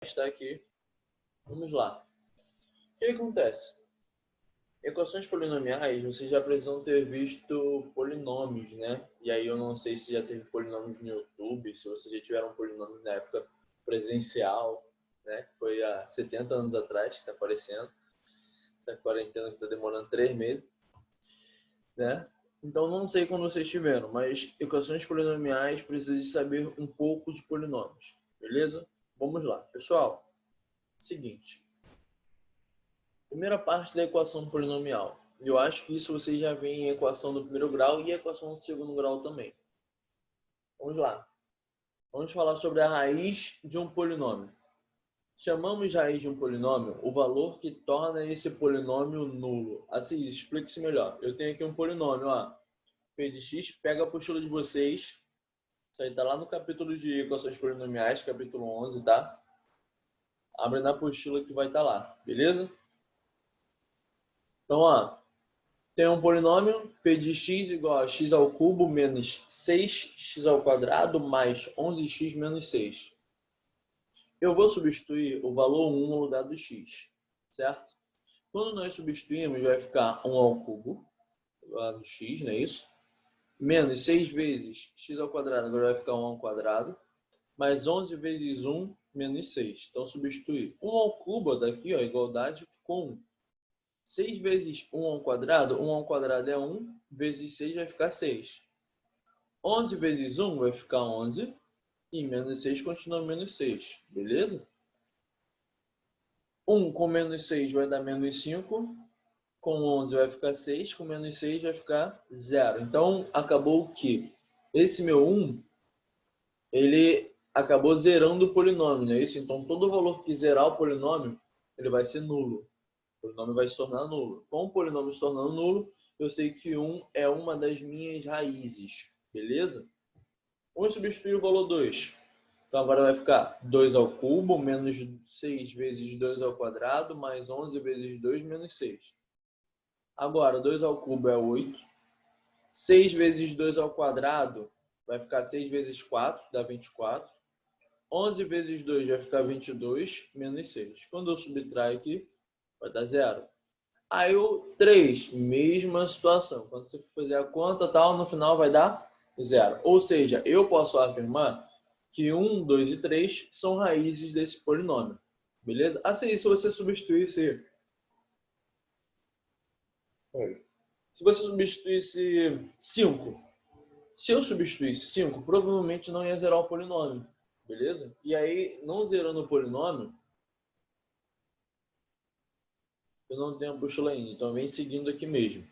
está aqui. Vamos lá. O que acontece? Equações polinomiais, vocês já precisam ter visto polinômios, né? E aí eu não sei se já teve polinômios no YouTube, se vocês já tiveram polinômios na época presencial, né? Foi há 70 anos atrás que está aparecendo. Essa quarentena que está demorando 3 meses, né? Então não sei quando vocês tiveram, mas equações polinomiais precisa saber um pouco de polinômios, beleza? Vamos lá, pessoal. Seguinte. Primeira parte da equação polinomial. Eu acho que isso vocês já vêem em equação do primeiro grau e equação do segundo grau também. Vamos lá. Vamos falar sobre a raiz de um polinômio. Chamamos de raiz de um polinômio o valor que torna esse polinômio nulo. Assim, explique-se melhor. Eu tenho aqui um polinômio, ó. P de x, pega a apostila de vocês. Isso aí tá lá no capítulo de equações polinomiais, capítulo 11, tá? Abre na apostila que vai estar lá, beleza? Então, ó, tem um polinômio P de x igual a x ao cubo menos 6x ao quadrado mais 11x menos 6. Eu vou substituir o valor 1 no lugar do x, certo? Quando nós substituímos, vai ficar 1 ao cubo, lá do x, não é isso? Menos 6 vezes x ao quadrado, agora vai ficar 1 ao quadrado, mais 11 vezes 1 menos 6. Então, substituir 1 ao cubo daqui, ó, igualdade, ficou 1. 6 vezes 1 ao quadrado é 1, vezes 6 vai ficar 6. 11 vezes 1 vai ficar 11, e menos 6 continua menos 6, beleza? 1 com menos 6 vai dar menos 5, com 11 vai ficar 6, com menos 6 vai ficar 0. Então, acabou que esse meu 1, ele acabou zerando o polinômio, não é isso? Então, todo valor que zerar o polinômio, ele vai ser nulo. O polinômio vai se tornar nulo. Com o polinômio se tornando nulo, eu sei que 1 é uma das minhas raízes, beleza? Vamos substituir o valor 2. Então agora vai ficar 2 ao cubo menos 6 vezes 2 ao quadrado mais 11 vezes 2 menos 6. Agora 2 ao cubo é 8. 6 vezes 2 ao quadrado vai ficar 6 vezes 4, dá 24. 11 vezes 2 vai ficar 22 menos 6. Quando eu subtrair aqui, vai dar 0. Aí o 3, mesma situação. Quando você for fazer a conta, tal, no final vai dar 0. Ou seja, eu posso afirmar que 1, 2 e 3 são raízes desse polinômio. Beleza? Assim, se você substituísse... Se você substituísse 5, se eu substituísse 5, provavelmente não ia zerar o polinômio. Beleza? E aí, não zerando o polinômio, eu não tenho a apostila ainda, então vem seguindo aqui mesmo.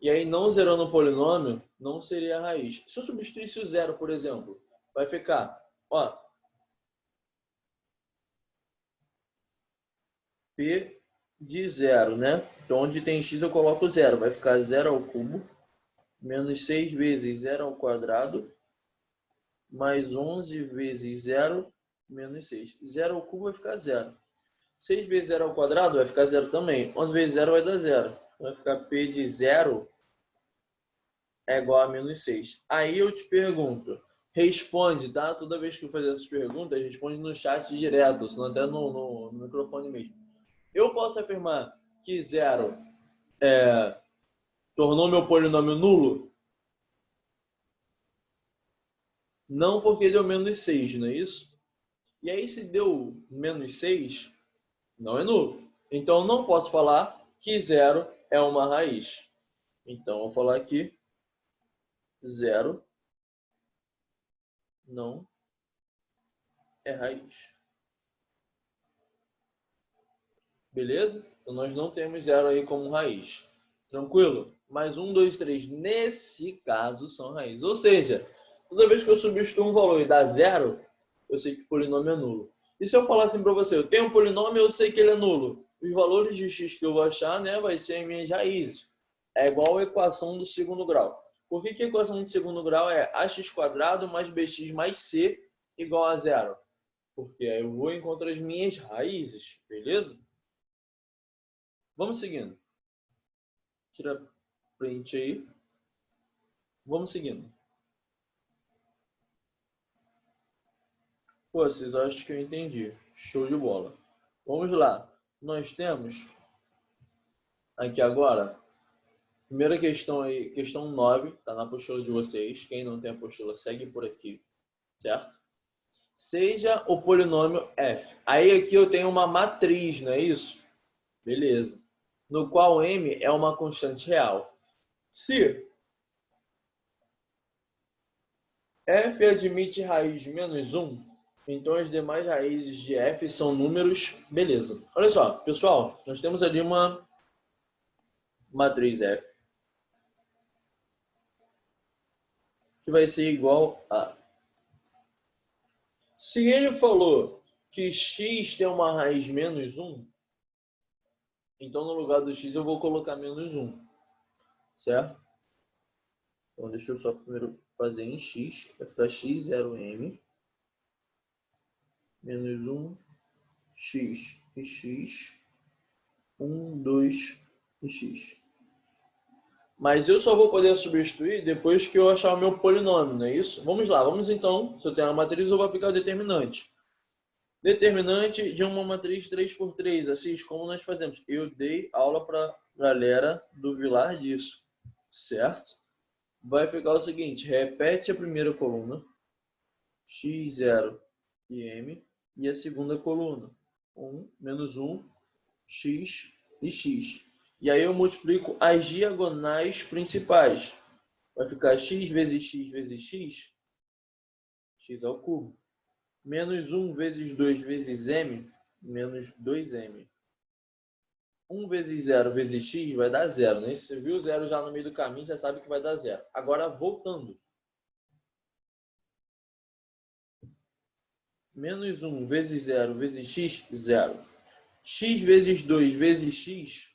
E aí, não zerando o polinômio, não seria a raiz. Se eu substituísse o zero, por exemplo, vai ficar, ó, P de zero, né? Então, onde tem x eu coloco zero, vai ficar 0 ao cubo, menos 6 vezes 0 ao quadrado, mais 11 vezes 0, menos 6. 0 ao cubo vai ficar 0. 6 vezes 0 ao quadrado vai ficar 0 também. 11 vezes 0 vai dar 0. Vai ficar P de 0 é igual a menos 6. Aí eu te pergunto, responde, tá? Toda vez que eu fazer essas perguntas, responde no chat direto, senão até no microfone mesmo. Eu posso afirmar que 0 tornou meu polinômio nulo? Não, porque deu menos 6, não é isso? E aí, se deu menos 6, não é nulo. Então, eu não posso falar que 0 é uma raiz. Então, eu vou falar aqui 0 não é raiz. Beleza? Então, nós não temos 0 aí como raiz. Tranquilo? Mais 1, 2, 3. Nesse caso, são raízes. Ou seja, toda vez que eu substituo um valor e dá 0, eu sei que o polinômio é nulo. E se eu falar assim para você, eu tenho um polinômio, eu sei que ele é nulo. Os valores de x que eu vou achar, né, vai ser as minhas raízes. É igual a equação do segundo grau. Por que a equação do segundo grau é ax² mais bx mais c igual a 0? Porque aí eu vou encontrar as minhas raízes, beleza? Vamos seguindo. Tira print aí. Vamos seguindo. Pô, vocês acham que eu entendi. Show de bola. Vamos lá. Nós temos aqui agora, primeira questão aí, questão 9, tá na apostila de vocês. Quem não tem apostila, segue por aqui, certo? Seja o polinômio f. Aí aqui eu tenho uma matriz, não é isso? Beleza. No qual m é uma constante real. Se f admite raiz menos 1, então as demais raízes de f são números. Beleza. Olha só, pessoal, nós temos ali uma matriz f que vai ser igual a... Se ele falou que x tem uma raiz menos 1, então no lugar do x eu vou colocar menos 1, certo? Então deixa eu só primeiro fazer em x, vai ficar x 0m menos 1, x e x, 1, 2 e x. Mas eu só vou poder substituir depois que eu achar o meu polinômio, não é isso? Vamos lá, vamos então, se eu tenho uma matriz, eu vou aplicar o determinante. Determinante de uma matriz 3x3, assim como nós fazemos. Eu dei aula para a galera do Vilar disso, certo? Vai ficar o seguinte, repete a primeira coluna, x0 e m, e a segunda coluna, 1, menos 1, x e x. E aí eu multiplico as diagonais principais. Vai ficar x vezes x vezes x, x ao cubo. Menos 1 vezes 2 vezes m, menos 2m. 1 vezes 0 vezes x vai dar 0, né? Se você viu o 0 já no meio do caminho, já sabe que vai dar 0. Agora, voltando. Menos 1 vezes 0 vezes x, 0. X vezes 2 vezes x.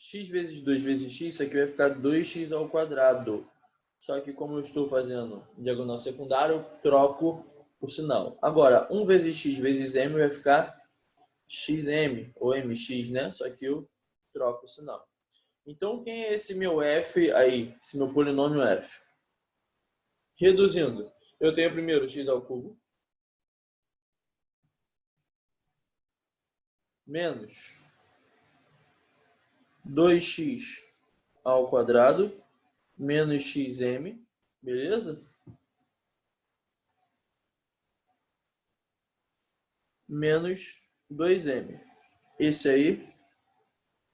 X vezes 2 vezes x, isso aqui vai ficar 2x ao quadrado. Só que como eu estou fazendo diagonal secundária, eu troco o sinal. Agora, 1 vezes x vezes m vai ficar xm, ou mx, né? Só que eu troco o sinal. Então, quem é esse meu f aí? Esse meu polinômio f? Reduzindo, eu tenho primeiro x ao cubo, menos 2x ao quadrado, menos xm, beleza? Menos 2m. Esse aí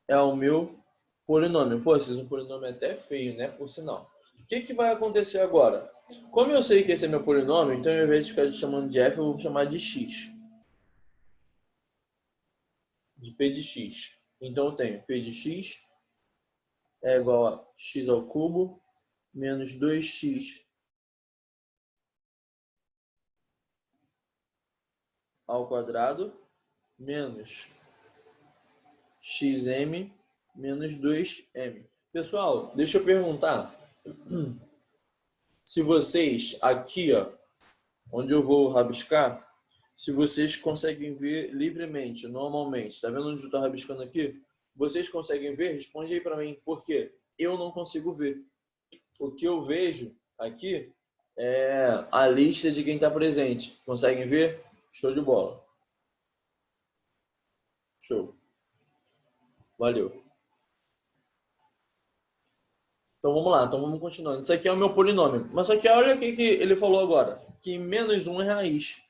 é o meu polinômio. Pô, esse é um polinômio até feio, né? Por sinal. O que vai acontecer agora? Como eu sei que esse é meu polinômio, então ao invés de ficar chamando de f, eu vou chamar de x. De p de x. Então eu tenho p de x é igual a x ao cubo menos 2x ao quadrado menos xm menos 2m. Pessoal, deixa eu perguntar se vocês aqui, ó, onde eu vou rabiscar, se vocês conseguem ver livremente, normalmente. Tá vendo onde eu estou rabiscando aqui? Vocês conseguem ver? Responde aí para mim, porque eu não consigo ver. O que eu vejo aqui é a lista de quem está presente. Conseguem ver? Show de bola. Show. Valeu. Então vamos lá, então vamos continuando. Isso aqui é o meu polinômio. Mas só que olha o que ele falou agora. Que menos 1 é raiz.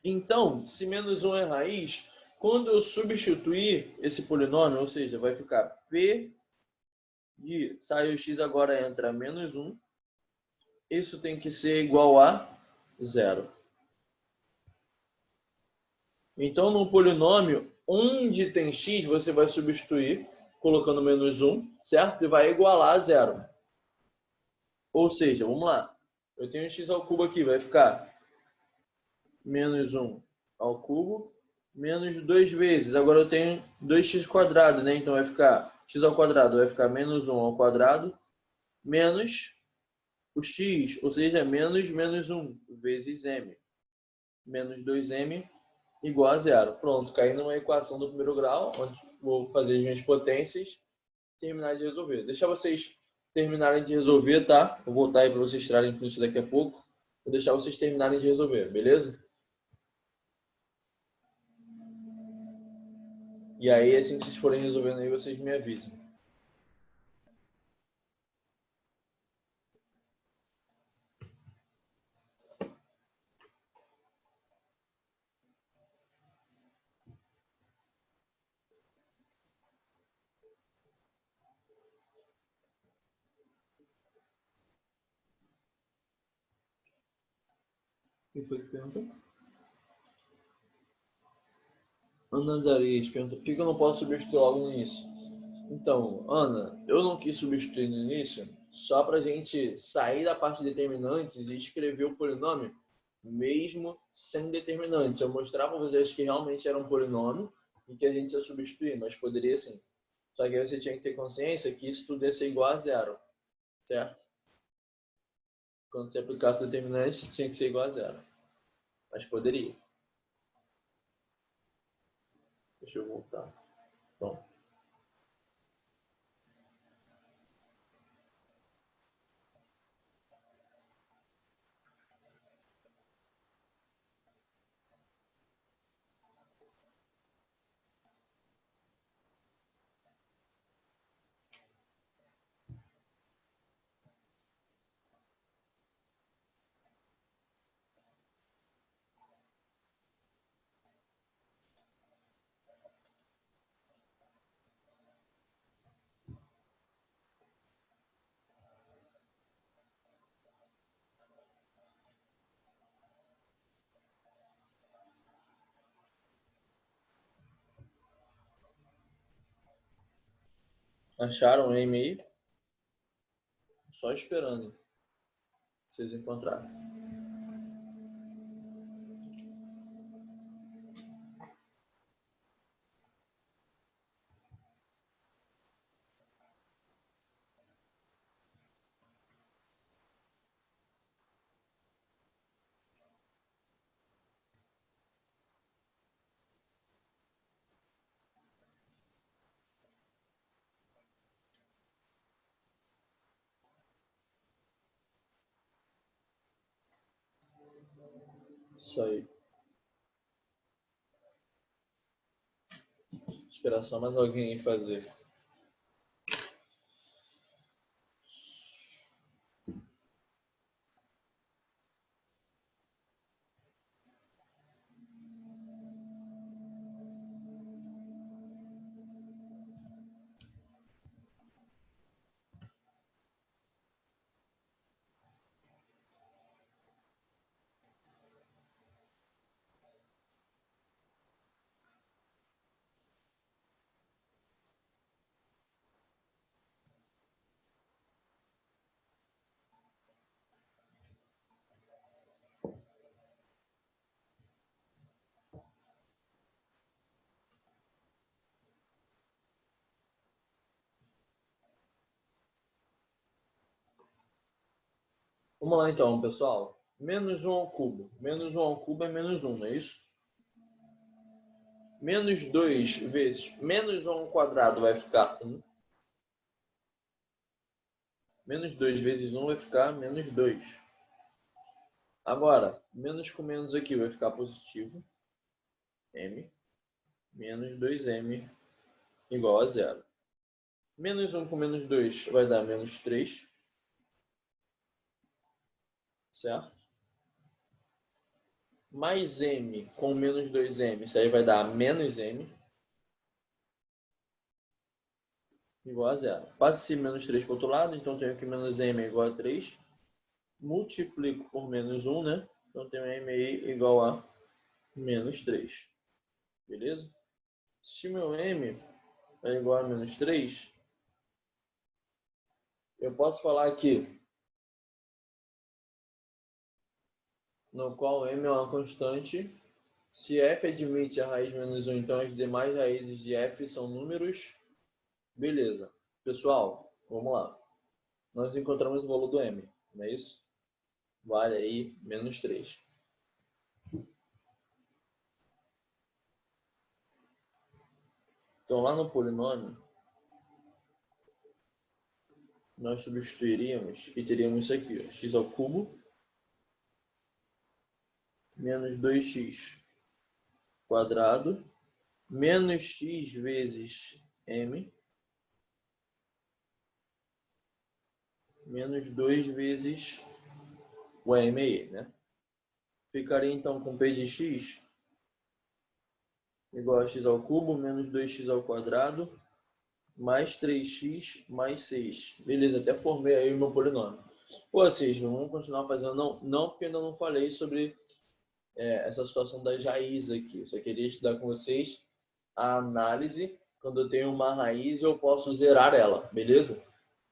Então, se menos 1 é raiz, quando eu substituir esse polinômio, ou seja, vai ficar P de... Saiu x, agora entra menos 1. Isso tem que ser igual a 0. Então, no polinômio, onde tem x, você vai substituir colocando menos 1, certo? E vai igualar a 0. Ou seja, vamos lá. Eu tenho x ao cubo aqui, vai ficar menos 1 ao cubo, menos 2 vezes. Agora eu tenho 2x quadrado, né? Então vai ficar x ao quadrado, vai ficar menos 1 ao quadrado, menos o x, ou seja, menos 1 vezes m. Menos 2m igual a 0. Pronto, caí numa equação do primeiro grau, onde vou fazer as minhas potências. terminar de resolver. Deixar vocês terminarem de resolver, tá? Vou voltar aí para vocês tirarem print daqui a pouco. Vou deixar vocês terminarem de resolver, beleza? E aí, assim que vocês forem resolvendo aí, vocês me avisam. Quem foi que perguntou? Ana Zarias perguntou, por que eu não posso substituir logo no início? Então, Ana, eu não quis substituir no início só para a gente sair da parte de determinantes e escrever o polinômio mesmo sem determinante. Eu mostrar para vocês que realmente era um polinômio e que a gente ia substituir, mas poderia sim. Só que aí você tinha que ter consciência que isso tudo ia ser igual a zero, certo? Quando você aplicasse o determinante, tinha que ser igual a zero. Mas poderia. Deixa eu voltar. Bom. Acharam o e-mail? Só esperando vocês encontrarem. Isso aí. Esperar só mais alguém fazer. Vamos lá então, pessoal. Menos 1 ao cubo. Menos 1 ao cubo é menos 1, não é isso? Menos 2 vezes menos 1 ao quadrado vai ficar 1. Menos 2 vezes 1 vai ficar menos 2. Agora, menos com menos aqui vai ficar positivo. M. Menos 2m igual a 0. Menos 1 com menos 2 vai dar menos 3. Certo? Mais m com menos 2m, isso aí vai dar menos m. Igual a 0. Passa esse menos 3 para o outro lado, então tenho aqui menos m igual a 3. Multiplico por menos 1, né? Então tenho m igual a menos 3. Beleza? Se meu m é igual a menos 3, eu posso falar aqui no qual m é uma constante. Se f admite a raiz menos 1, então as demais raízes de f são números. Beleza. Pessoal, vamos lá. Nós encontramos o valor do m, não é isso? Vale aí menos 3. Então lá no polinômio, nós substituiríamos e teríamos isso aqui, ó, x ao cubo menos 2x quadrado menos x vezes m menos 2 vezes o m aí, né? Ficaria então com p de x igual a x ao cubo menos 2x ao quadrado mais 3x mais 6. Beleza, até formei aí o meu polinômio. Pô, vocês vamos continuar fazendo? Não, porque ainda não falei sobre essa situação das raízes aqui. Eu só queria estudar com vocês a análise. Quando eu tenho uma raiz, eu posso zerar ela, beleza?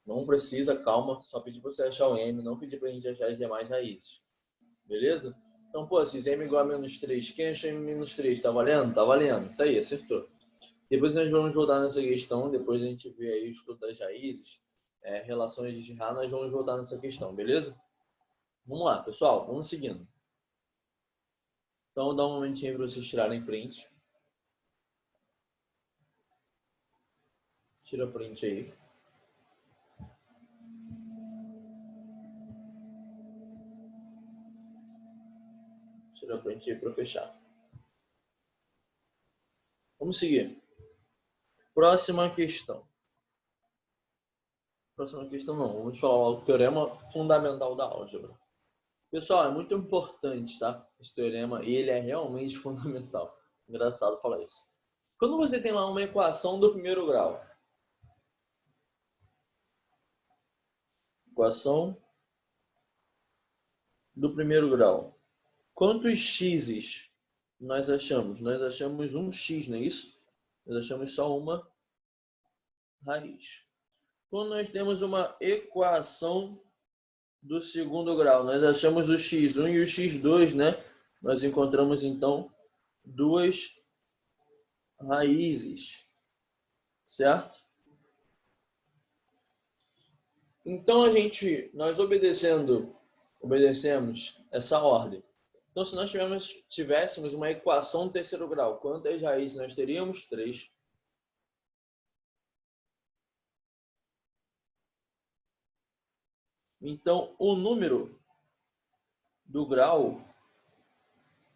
Não precisa, calma, só pedir para você achar o m, não pedir para a gente achar as demais raízes. Beleza? Então, pô, se m igual a menos 3, quem achou m menos 3? Tá valendo? Tá valendo. Isso aí, acertou. Depois nós vamos voltar nessa questão, depois a gente vê aí o estudo das raízes, relações de Girard, nós vamos voltar nessa questão, beleza? Vamos lá, pessoal, vamos seguindo. Então, dá um momentinho para vocês tirarem print. Tira print aí. Tira print aí para fechar. Vamos seguir. Próxima questão. Próxima questão não, vamos falar o teorema fundamental da álgebra. Pessoal, é muito importante, tá? Esse teorema, e ele é realmente fundamental. Engraçado falar isso. Quando você tem lá uma equação do primeiro grau, equação do primeiro grau, quantos x's nós achamos? Nós achamos um x, não é isso? Nós achamos só uma raiz. Quando nós temos uma equação do segundo grau, nós achamos o x1 e o x2, né? Nós encontramos então duas raízes, certo? Então nós obedecemos essa ordem. Então, se nós tivéssemos uma equação do terceiro grau, quantas raízes nós teríamos? 3. Então, o número do grau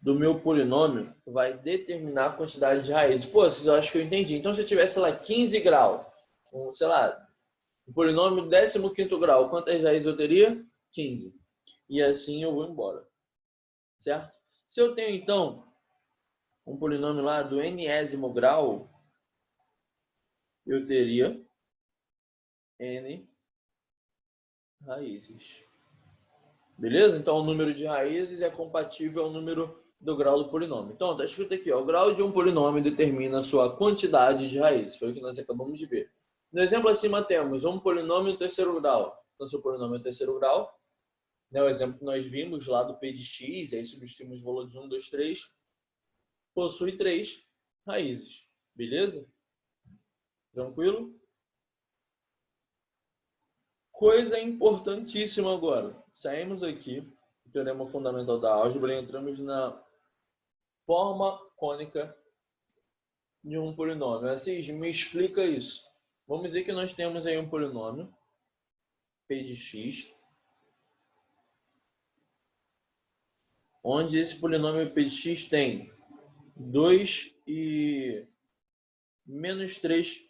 do meu polinômio vai determinar a quantidade de raízes. Pô, vocês acham que eu entendi. Então, se eu tivesse, sei lá, 15 graus, sei lá, o polinômio do 15º grau, quantas raízes eu teria? 15. E assim eu vou embora. Certo? Se eu tenho, então, um polinômio lá do nésimo grau, eu teria n raízes. Beleza? Então, o número de raízes é compatível ao número do grau do polinômio. Então, está escrito aqui, ó, o grau de um polinômio determina a sua quantidade de raízes. Foi o que nós acabamos de ver. No exemplo acima temos um polinômio no terceiro grau. Então, se o polinômio é no terceiro grau, né, o exemplo que nós vimos lá do p de x, aí substituímos o valor de 1, 2, 3, possui 3 raízes. Beleza? Tranquilo? Coisa importantíssima agora. Saímos aqui do teorema fundamental da álgebra e entramos na forma cônica de um polinômio. Assis, me explica isso. Vamos dizer que nós temos aí um polinômio, p de x, onde esse polinômio p de x tem 2 e menos 3.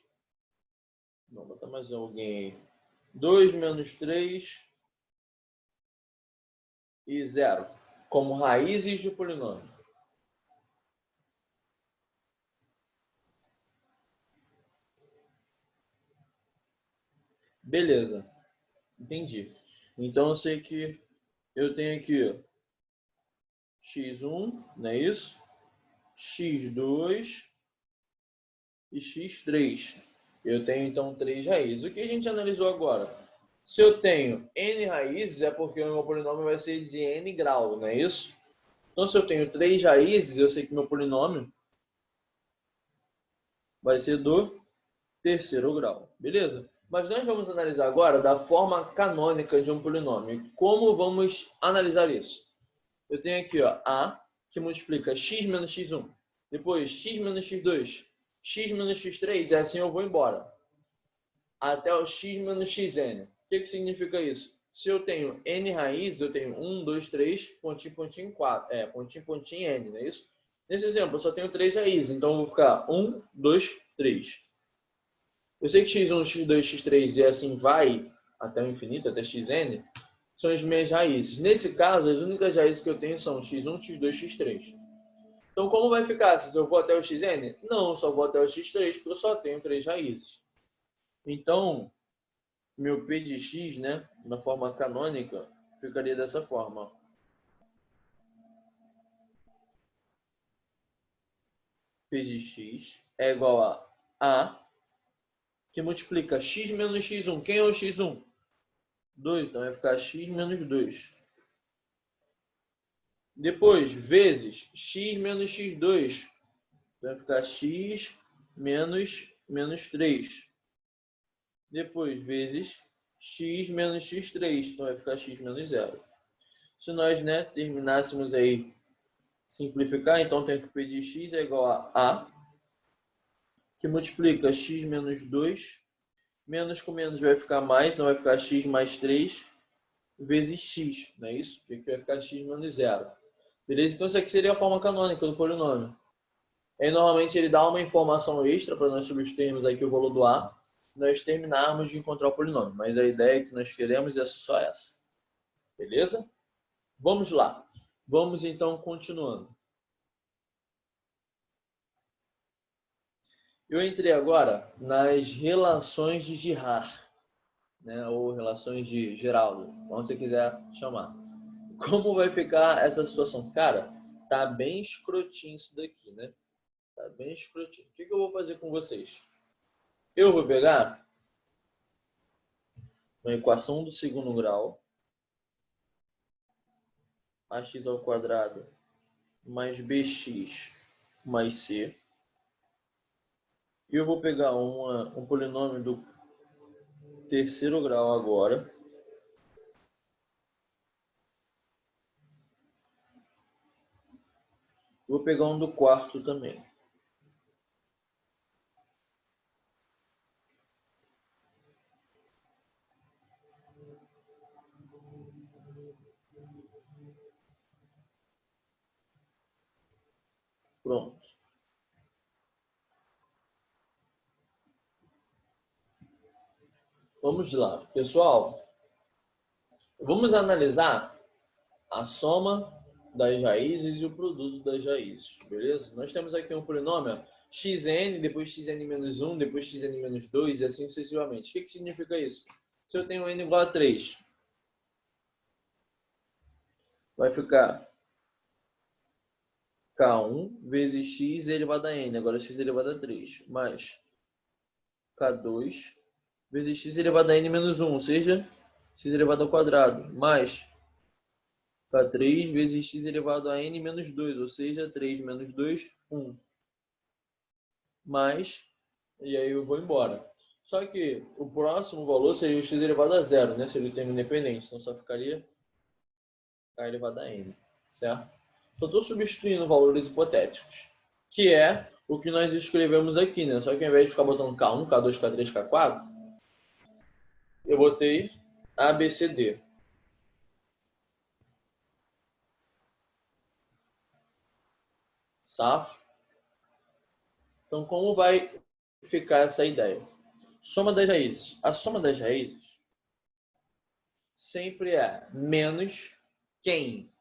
Vou botar mais alguém aí. 2 menos 3 e 0 como raízes de polinômio. Beleza, entendi. Então eu sei que eu tenho aqui x1, não é isso? x2 e x3. Eu tenho então 3 raízes. O que a gente analisou agora? Se eu tenho n raízes, é porque o meu polinômio vai ser de n grau, não é isso? Então, se eu tenho 3 raízes, eu sei que meu polinômio vai ser do terceiro grau. Beleza? Mas nós vamos analisar agora da forma canônica de um polinômio. Como vamos analisar isso? Eu tenho aqui, ó, a, que multiplica x menos x1. Depois, x menos x2. X menos x3, e assim eu vou embora. Até o x menos xn. que significa isso? Se eu tenho n raízes, eu tenho 1, 2, 3, pontinho, pontinho, 4. Pontinho, pontinho, n, não é isso? Nesse exemplo, eu só tenho 3 raízes, então eu vou ficar 1, 2, 3. Eu sei que x1, x2, x3 e assim vai até o infinito, até xn, são as minhas raízes. Nesse caso, as únicas raízes que eu tenho são x1, x2, x3. Então, como vai ficar? Se eu vou até o xn? Não, eu só vou até o x3, porque eu só tenho 3 raízes. Então, meu p de x, né, na forma canônica, ficaria dessa forma. P de x é igual a que multiplica x menos x1. Quem é o x1? 2, então vai ficar x menos 2. Depois, vezes x menos x2, vai ficar x menos 3. Depois, vezes x menos x3, então vai ficar x menos 0. Se nós, né, terminássemos aí simplificar, então tem que o p de x é igual a que multiplica x menos 2, menos com menos vai ficar mais, então vai ficar x mais 3, vezes x, não é isso? Porque aqui vai ficar x menos 0. Beleza? Então isso aqui seria a forma canônica do polinômio. Aí normalmente ele dá uma informação extra para nós substituirmos aqui o rolo do A, nós terminarmos de encontrar o polinômio. Mas a ideia que nós queremos é só essa. Beleza? Vamos lá. Vamos então continuando. Eu entrei agora nas relações de Girard, né, ou relações de Geraldo, como você quiser chamar. Como vai ficar essa situação? Cara, tá bem escrotinho isso daqui, né? Tá bem escrotinho. O que eu vou fazer com vocês? Eu vou pegar uma equação do segundo grau, ax ao quadrado mais bx mais c. E eu vou pegar um polinômio do terceiro grau agora. Vou pegar um do quarto também. Pronto. Vamos lá. Pessoal, vamos analisar a soma das raízes e o produto das raízes, beleza? Nós temos aqui um polinômio xn, depois xn menos 1, depois xn menos 2 e assim sucessivamente. O que significa isso? Se eu tenho n igual a 3, vai ficar k1 vezes x elevado a n, agora x elevado a 3, mais k2 vezes x elevado a n menos 1, ou seja, x elevado ao quadrado, mais k3 vezes x elevado a n menos 2, ou seja, 3 menos 2, 1. Mais, e aí eu vou embora. Só que o próximo valor seria o x elevado a 0, né? Seria o termo independente, então só ficaria k elevado a n, certo? Só estou substituindo valores hipotéticos, que é o que nós escrevemos aqui, né? Só que ao invés de ficar botando K1, K2, K3, K4, eu botei A, B, C, D. Safo? Então, como vai ficar essa ideia? Soma das raízes. A soma das raízes sempre é menos quem?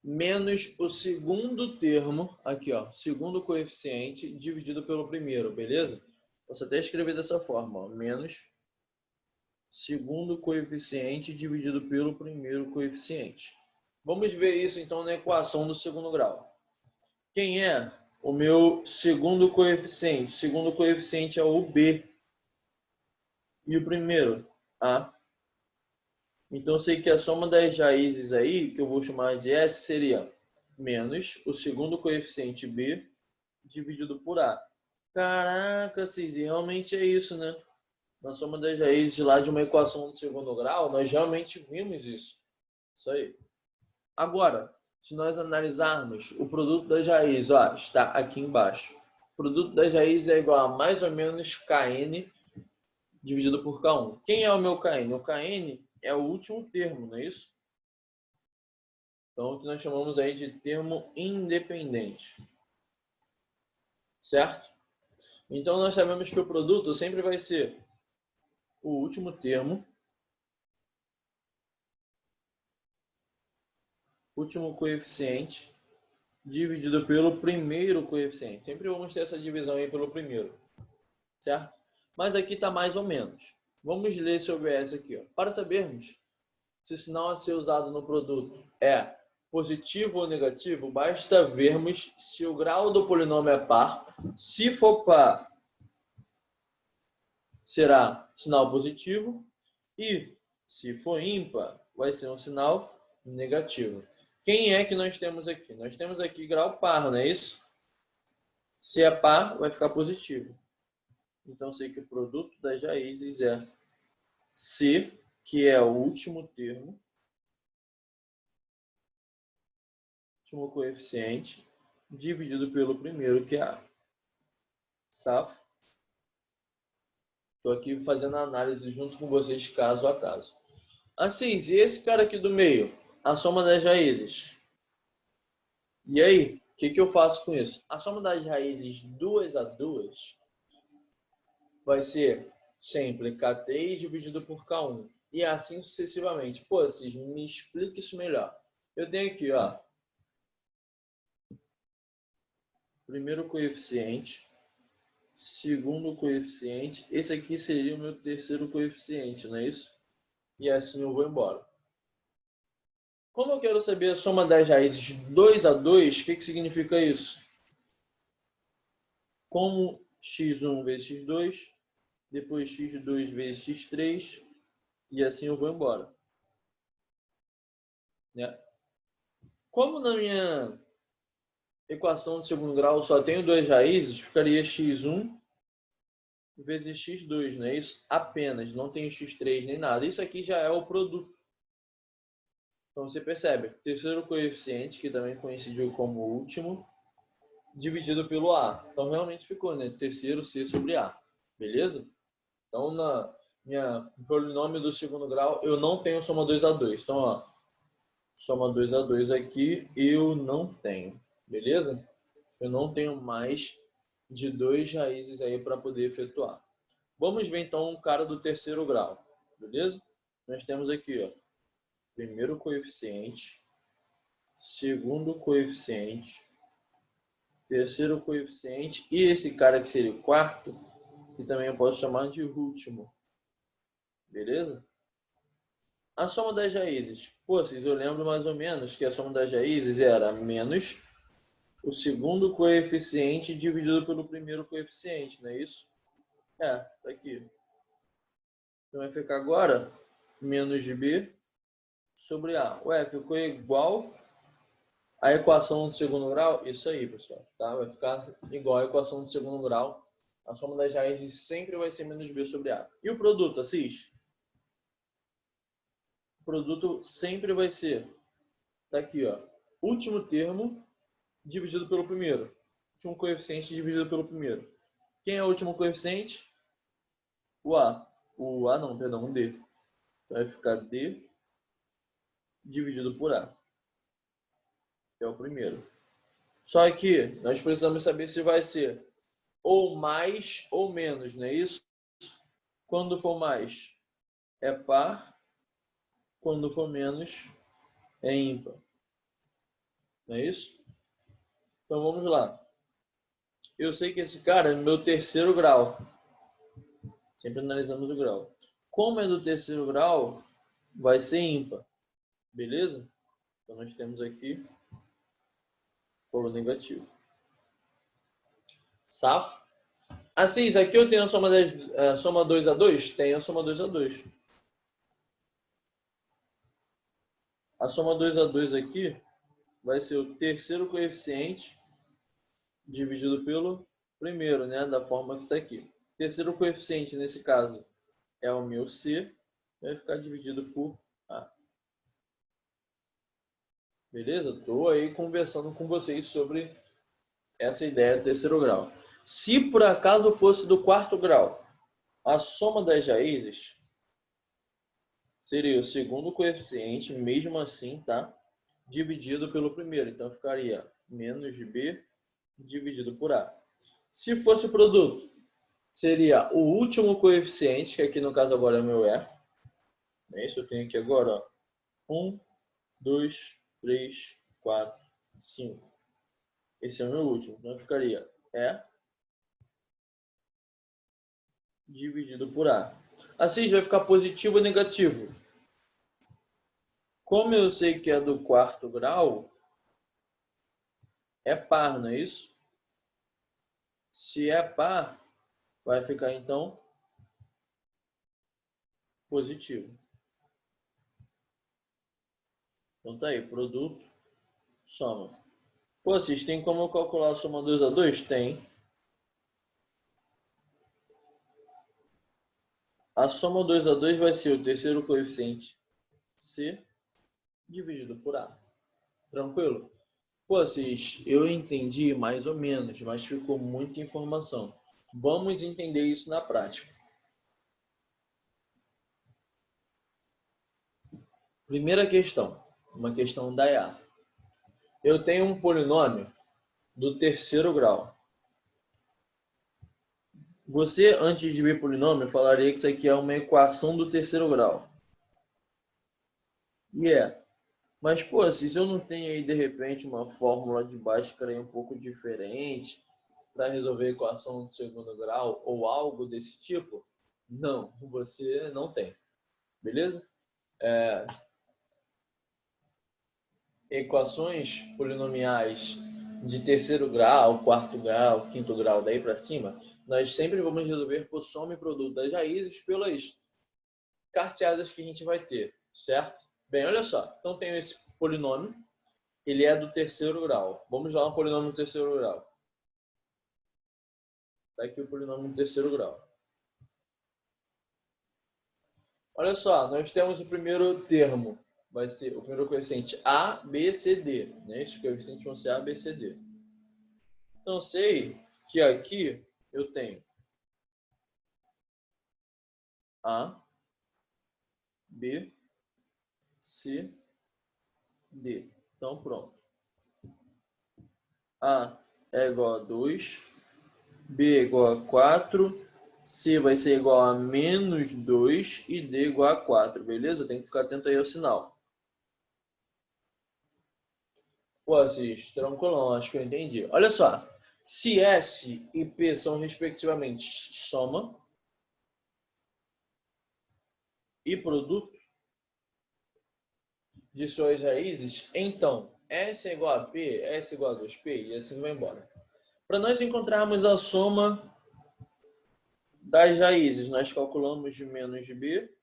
Menos o segundo termo, aqui ó, segundo coeficiente dividido pelo primeiro, beleza? Posso até escrever dessa forma, ó, menos segundo coeficiente dividido pelo primeiro coeficiente. Vamos ver isso então na equação do segundo grau. Quem é o meu segundo coeficiente? O segundo coeficiente é o B. E o primeiro? A. Então eu sei que a soma das raízes aí, que eu vou chamar de S, seria menos o segundo coeficiente B dividido por A. Caraca, Cis, realmente é isso, né? Na soma das raízes lá de uma equação do segundo grau, nós realmente vimos isso. Isso aí. Agora, se nós analisarmos o produto das raízes, ó, está aqui embaixo. O produto das raízes é igual a mais ou menos Kn dividido por K1. Quem é o meu Kn? O Kn é o último termo, não é isso? Então, o que nós chamamos aí de termo independente. Certo? Então, nós sabemos que o produto sempre vai ser o último termo, último coeficiente, dividido pelo primeiro coeficiente. Sempre vamos ter essa divisão aí pelo primeiro. Certo? Mas aqui está mais ou menos. Vamos ler esse OBS aqui. Ó. Para sabermos se o sinal a ser usado no produto é positivo ou negativo, basta vermos se o grau do polinômio é par. Se for par, será sinal positivo. E se for ímpar, vai ser um sinal negativo. Quem é que nós temos aqui? Nós temos aqui grau par, não é isso? Se é par, vai ficar positivo. Então, sei que o produto das raízes é C, que é o último termo, último coeficiente, dividido pelo primeiro, que é A. Safo. Estou aqui fazendo a análise junto com vocês, caso a caso. Assim, e esse cara aqui do meio? A soma das raízes. E aí, o que eu faço com isso? A soma das raízes 2 a 2 vai ser sempre K3 dividido por K1. E assim sucessivamente. Pô, Cis, me explica isso melhor. Eu tenho aqui, ó. Primeiro coeficiente. Segundo coeficiente. Esse aqui seria o meu terceiro coeficiente, não é isso? E assim eu vou embora. Como eu quero saber a soma das raízes 2 a 2, o que significa isso? Como x1 vezes x2, depois x2 vezes x3, e assim eu vou embora. Né? Como na minha equação de segundo grau só tenho duas raízes, ficaria x1 vezes x2, não é isso? Apenas, não tem x3 nem nada. Isso aqui já é o produto. Então você percebe, terceiro coeficiente, que também coincidiu como último, dividido pelo A. Então realmente ficou, né? Terceiro C sobre A. Beleza? Então na minha polinômio do segundo grau, eu não tenho soma 2 a 2. Então, ó, soma 2 a 2 aqui, eu não tenho. Beleza? Eu não tenho mais de 2 raízes aí para poder efetuar. Vamos ver então um cara do terceiro grau. Beleza? Nós temos aqui, ó, primeiro coeficiente, segundo coeficiente, terceiro coeficiente e esse cara que seria o quarto, que também eu posso chamar de último. Beleza? A soma das raízes. Pô, vocês, eu lembro mais ou menos que a soma das raízes era menos o segundo coeficiente dividido pelo primeiro coeficiente, não é isso? É, tá aqui. Então vai ficar agora menos b sobre a. Ué, ficou igual a equação do segundo grau? Isso aí, pessoal. Tá? Vai ficar igual a equação do segundo grau. A soma das raízes sempre vai ser menos b sobre a. E o produto, Assis? O produto sempre vai ser, tá aqui, ó, último termo dividido pelo primeiro. Último coeficiente dividido pelo primeiro. Quem é o último coeficiente? O A. O A não, perdão, o D. Vai ficar D dividido por A. Que é o primeiro. Só que nós precisamos saber se vai ser ou mais ou menos, não é isso? Quando for mais, é par. Quando for menos, é ímpar. Não é isso? Então vamos lá. Eu sei que esse cara é meu terceiro grau. Sempre analisamos o grau. Como é do terceiro grau, vai ser ímpar. Beleza? Então nós temos aqui polo negativo. Safo. Assim, isso aqui eu tenho a soma 2 a 2? Tenho a soma 2 a 2. A soma 2 a 2 aqui vai ser o terceiro coeficiente dividido pelo primeiro, né? Da forma que está aqui. Terceiro coeficiente, nesse caso, é o meu C. Vai ficar dividido por A. Beleza? Estou aí conversando com vocês sobre essa ideia do terceiro grau. Se por acaso fosse do quarto grau, A soma das raízes seria o segundo coeficiente, mesmo assim, tá? Dividido pelo primeiro. Então, ficaria menos b dividido por a. Se fosse o produto, seria o último coeficiente, que aqui no caso agora é o meu é. É isso, eu tenho aqui agora, ó. 1, 2, 3, 4, 5. Esse é o meu último. Então, ficaria é dividido por a. Assim, vai ficar positivo ou negativo. Como eu sei que é do quarto grau, é par, não é isso? Se é par, vai ficar então positivo. Então tá aí, produto, soma. Pô, vocês tem como eu calcular a soma 2 a 2? Tem. A soma 2 a 2 vai ser o terceiro coeficiente C dividido por A. Tranquilo? Pô, vocês, eu entendi mais ou menos, mas ficou muita informação. Vamos entender isso na prática. Primeira questão, uma questão da IA. Eu tenho um polinômio do terceiro grau. Você, antes de ver polinômio, falaria que isso aqui é uma equação do terceiro grau. E é. Mas, pô, se eu não tenho aí, de repente, uma fórmula de Bhaskara aí um pouco diferente para resolver a equação do segundo grau ou algo desse tipo, não, você não tem. Beleza? Equações polinomiais de terceiro grau, quarto grau, quinto grau, daí para cima, nós sempre vamos resolver por soma e produto das raízes pelas carteadas que a gente vai ter, certo? Bem, olha só. Então, tenho esse polinômio, ele é do terceiro grau. Vamos lá, um polinômio do terceiro grau. Está aqui o polinômio do terceiro grau. Olha só, nós temos o primeiro termo, vai ser o primeiro coeficiente A, B, C, D. Né? Esses coeficientes vão ser A, B, C, D. Então, sei que aqui eu tenho A, B, C, D. Então, pronto. A é igual a 2, B é igual a 4, C vai ser igual a menos 2 e D igual a 4, beleza? Tem que ficar atento aí ao sinal. Pô, Assis, tranquilão, acho que eu entendi. Olha só, se S e P são respectivamente soma e produto de suas raízes, então S é igual a P, S é igual a 2P e assim vai embora. Para nós encontrarmos a soma das raízes, nós calculamos de menos B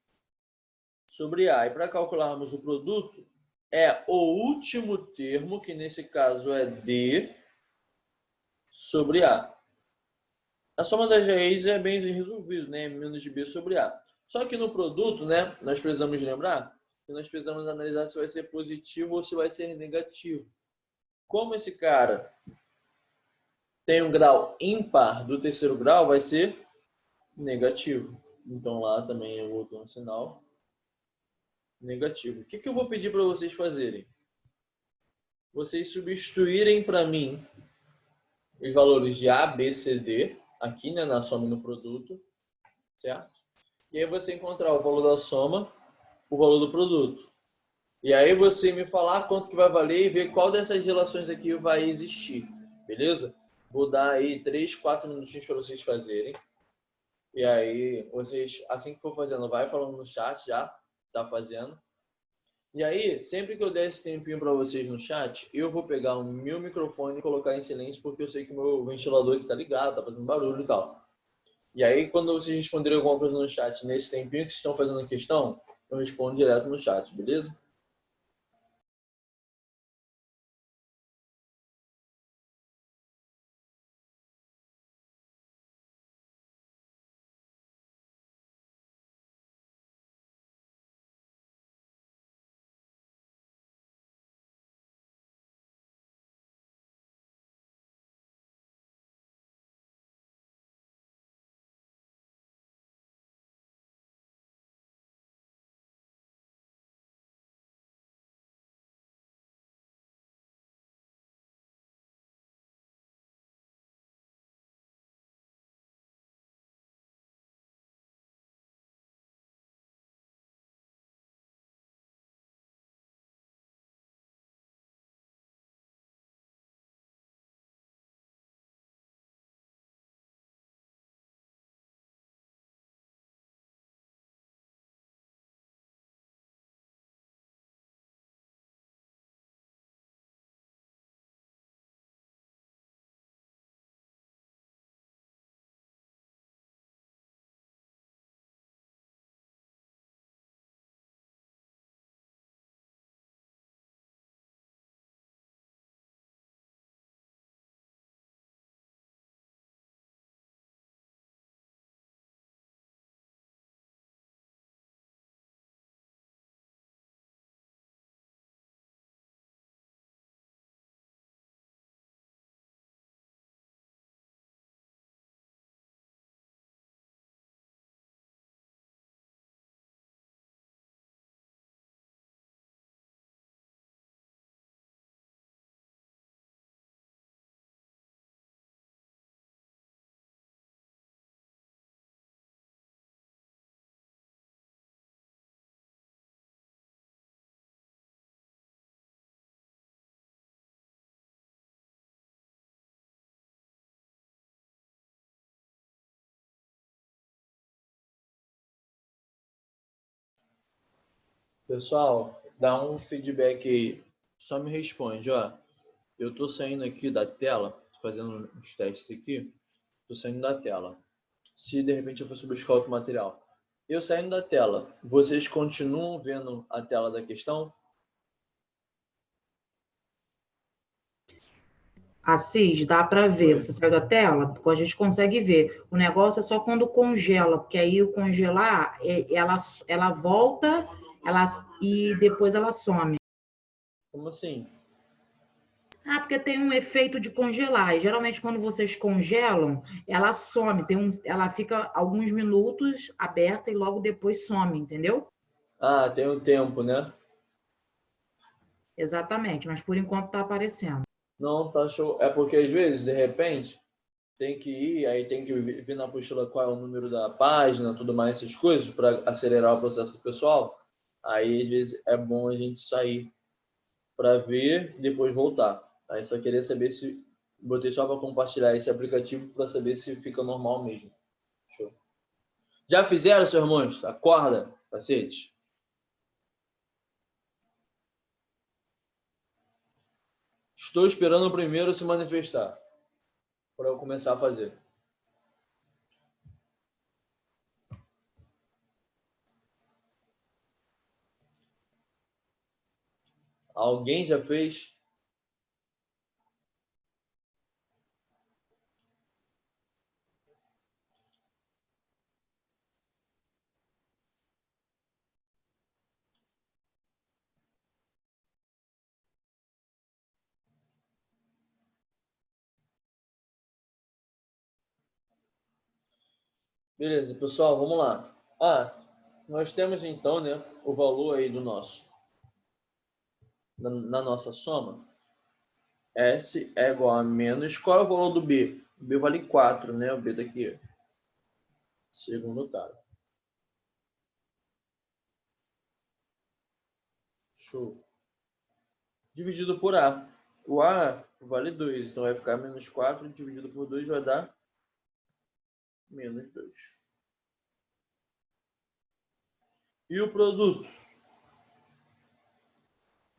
sobre A. E para calcularmos o produto, é o último termo, que nesse caso é D, sobre A. A soma das raízes é bem resolvido, né? Menos B sobre A. Só que no produto, né, nós precisamos lembrar que nós precisamos analisar se vai ser positivo ou se vai ser negativo. Como esse cara tem um grau ímpar do terceiro grau, vai ser negativo. Então lá também eu vou ter um sinal negativo. O que eu vou pedir para vocês fazerem? Vocês substituírem para mim os valores de A, B, C, D, aqui, né, na soma e no produto, certo? E aí você encontrar o valor da soma, o valor do produto. E aí você me falar quanto que vai valer e ver qual dessas relações aqui vai existir, beleza? Vou dar aí 3, 4 minutinhos para vocês fazerem. E aí vocês, assim que for fazendo, vai falando no chat já, tá fazendo. E aí, sempre que eu der esse tempinho para vocês no chat, eu vou pegar o meu microfone e colocar em silêncio, porque eu sei que o meu ventilador aqui tá ligado, tá fazendo barulho e tal. E aí, quando vocês responderem alguma coisa no chat nesse tempinho que vocês estão fazendo a questão, eu respondo direto no chat, beleza? Pessoal, dá um feedback aí. Só me responde, ó. Eu tô saindo aqui da tela, fazendo uns testes aqui. Tô saindo da tela. Se de repente eu fosse buscar outro material. Eu saindo da tela, vocês continuam vendo a tela da questão? Assis, dá para ver. Oi? Você saiu da tela? A gente consegue ver. O negócio é só quando congela, porque aí o congelar, ela volta ela, e depois ela some. Como assim? Ah, porque tem um efeito de congelar. E geralmente, quando vocês congelam, ela some. Ela fica alguns minutos aberta e logo depois some, entendeu? Ah, tem um tempo, né? Exatamente, mas por enquanto está aparecendo. Não, tá show. É porque às vezes, de repente, tem que ir, aí tem que vir na apostila qual é o número da página, tudo mais, essas coisas, para acelerar o processo do pessoal. Aí, às vezes, é bom a gente sair para ver e depois voltar. Aí só queria saber se botei só para compartilhar esse aplicativo para saber se fica normal mesmo. Show. Já fizeram, seus irmãos? Acorda, cacete. Estou esperando o primeiro se manifestar para eu começar a fazer. Alguém já fez? Beleza, pessoal, vamos lá. Ah, nós temos então, né, o valor aí do nosso, na nossa soma. S é igual a menos, qual é o valor do B? O B vale 4, né, o B daqui. Segundo cara. Show. Dividido por A. O A vale 2, então vai ficar menos 4 dividido por 2 vai dar menos 2. E o produto?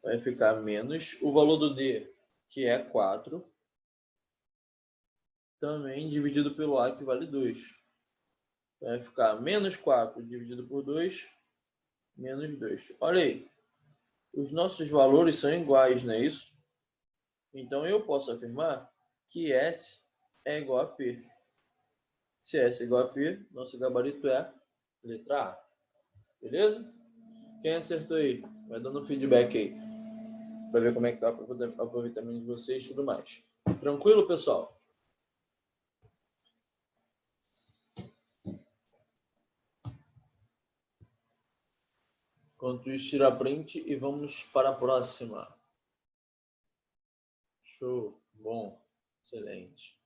Vai ficar menos o valor do D, que é 4, também dividido pelo A, que vale 2. Vai ficar menos 4 dividido por 2, menos 2. Olha aí, os nossos valores são iguais, não é isso? Então eu posso afirmar que S é igual a P. Se S é igual a P, nosso gabarito é letra A. Beleza? Quem acertou aí? Vai dando feedback aí. Para ver como é que tá o aproveitamento de vocês e tudo mais. Tranquilo, pessoal? Enquanto isso, tira print e vamos para a próxima. Show. Bom. Excelente.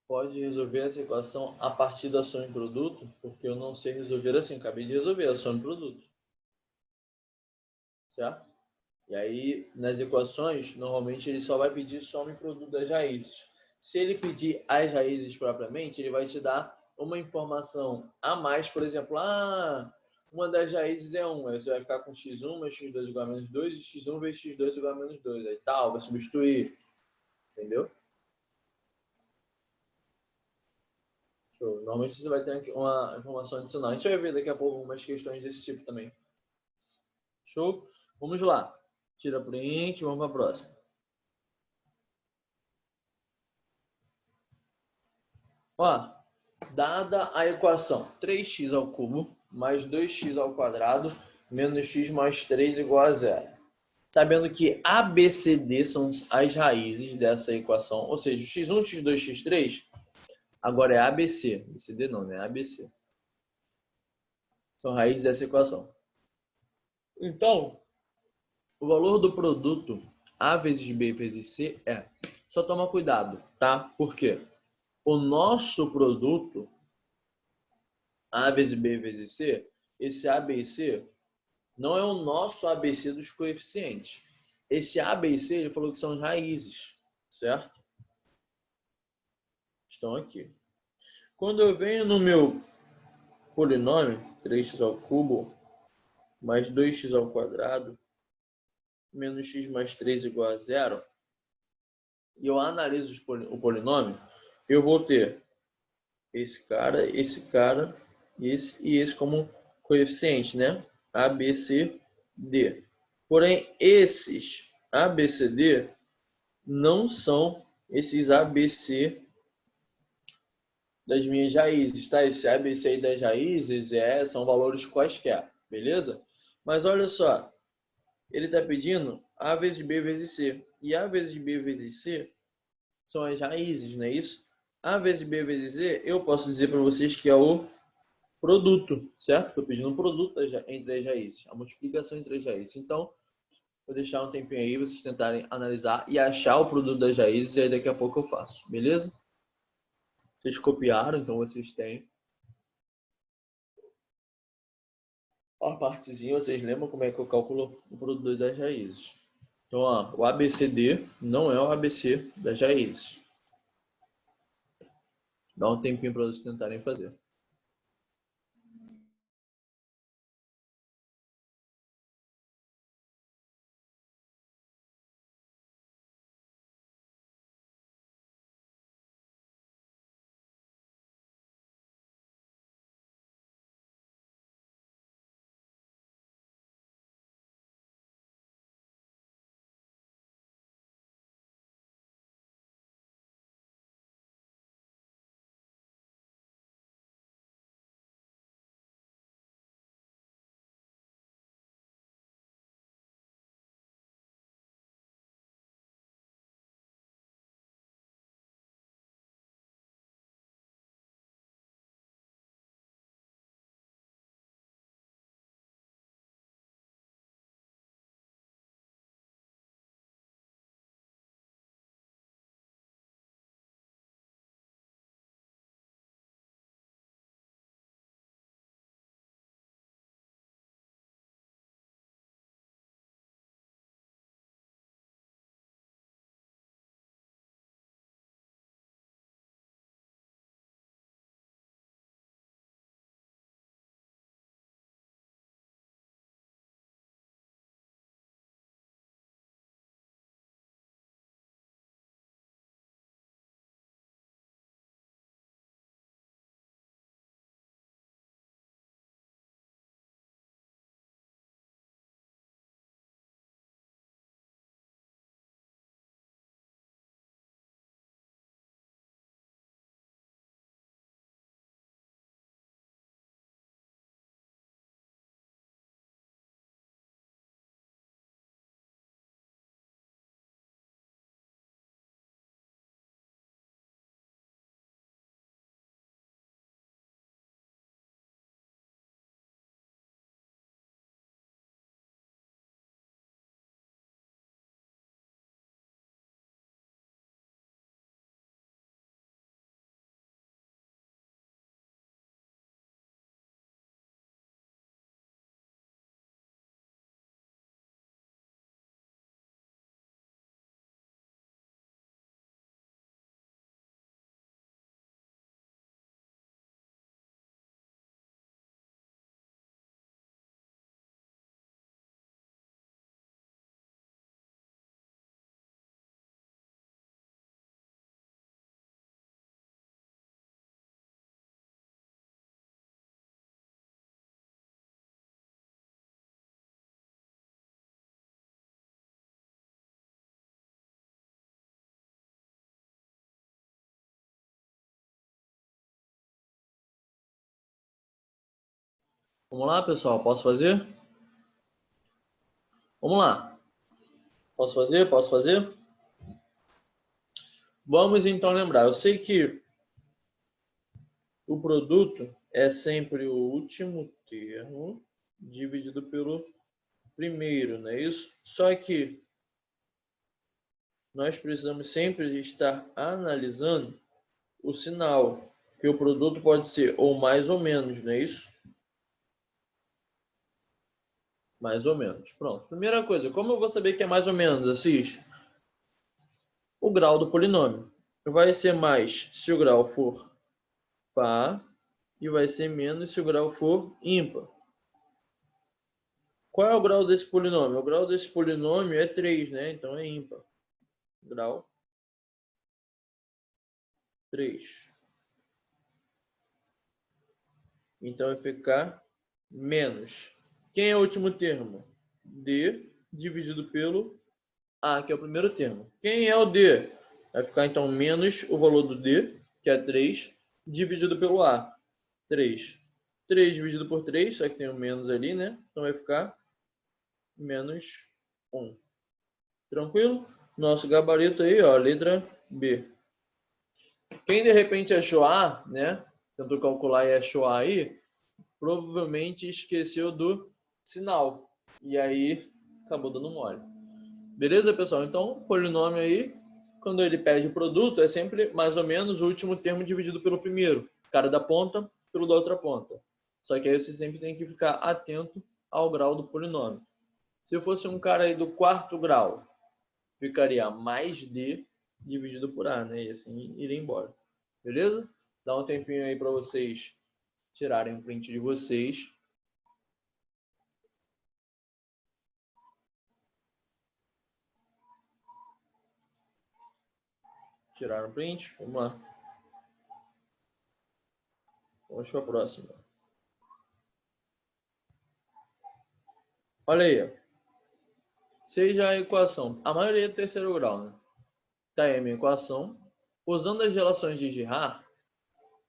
Pode resolver essa equação a partir da soma em produto, porque eu não sei resolver assim. Acabei de resolver a soma em produto. Certo? E aí, nas equações, normalmente ele só vai pedir soma em produto das raízes. Se ele pedir as raízes propriamente, ele vai te dar uma informação a mais, por exemplo, uma das raízes é 1, aí você vai ficar com x1 mais x2 igual a menos 2, e x1 vezes x2 igual a menos 2, aí tal, vai substituir, entendeu? Show. Normalmente você vai ter uma informação adicional. A gente vai ver daqui a pouco algumas questões desse tipo também. Show? Vamos lá. Tira print, vamos para a próxima. Ó, dada a equação 3x ao cubo mais 2x ao quadrado menos x mais 3 igual a zero. Sabendo que A, B, C, D são as raízes dessa equação, ou seja, x1, x2, x3, agora é ABC. BCD não, né? ABC. São raízes dessa equação. Então, o valor do produto A vezes B vezes C é... Só toma cuidado, tá? Por quê? O nosso produto A vezes B vezes C, esse ABC não é o nosso ABC dos coeficientes. Esse ABC, ele falou que são as raízes, certo? estão aqui. Quando eu venho no meu polinômio, 3x ao cubo mais 2x ao quadrado menos x mais 3 igual a 0, e eu analiso o polinômio, eu vou ter esse cara e esse como coeficiente, né? A, B, C, D. Porém, esses A, B, C, D não são esses A, B, C das minhas raízes, tá? Esse A, B, C aí das raízes são valores quaisquer, beleza? Mas olha só, ele está pedindo A vezes B vezes C. E A vezes B vezes C são as raízes, não é isso? A vezes B vezes C, eu posso dizer para vocês que é o produto, certo? Estou pedindo um produto entre as raízes, a multiplicação entre as raízes. Então, vou deixar um tempinho aí, vocês tentarem analisar e achar o produto das raízes, e aí daqui a pouco eu faço, beleza? Vocês copiaram, então vocês têm a partezinha, vocês lembram como é que eu calculo o produto das raízes. Então, ó, o ABCD não é o ABC das raízes. Dá um tempinho para vocês tentarem fazer. Vamos lá, pessoal? Posso fazer? Vamos lá. Posso fazer? Posso fazer? Vamos então lembrar. Eu sei que o produto é sempre o último termo dividido pelo primeiro, não é isso? Só que nós precisamos sempre estar analisando o sinal, que o produto pode ser ou mais ou menos, não é isso? Mais ou menos. Pronto. Primeira coisa, como eu vou saber que é mais ou menos, Assis? O grau do polinômio. vai ser mais se o grau for par e vai ser menos se o grau for ímpar. Qual é o grau desse polinômio? O grau desse polinômio é 3, né? Então é ímpar. Grau 3. Então vai ficar menos. Quem é o último termo? D dividido pelo A, que é o primeiro termo. Quem é o D? Vai ficar então menos o valor do D, que é 3, dividido pelo A. 3. 3 dividido por 3, só que tem um menos ali, né? Então vai ficar menos 1. Tranquilo? Nosso gabarito aí, ó, letra B. Quem de repente achou A, né? Tentou calcular e achou A aí, provavelmente esqueceu do sinal. E aí acabou dando mole. Beleza, pessoal? Então, polinômio aí, quando ele pede o produto, é sempre mais ou menos o último termo dividido pelo primeiro. Cara da ponta pelo da outra ponta. Só que aí você sempre tem que ficar atento ao grau do polinômio. Se fosse um cara aí do quarto grau, ficaria mais D dividido por A, né? E assim iria embora. Beleza? Dá um tempinho aí para vocês tirarem um print de vocês. Tiraram o print? Vamos lá. Vamos para a próxima. Olha aí. Seja a equação, a maioria é terceiro grau, né? Tá aí a minha equação. Usando as relações de Girard,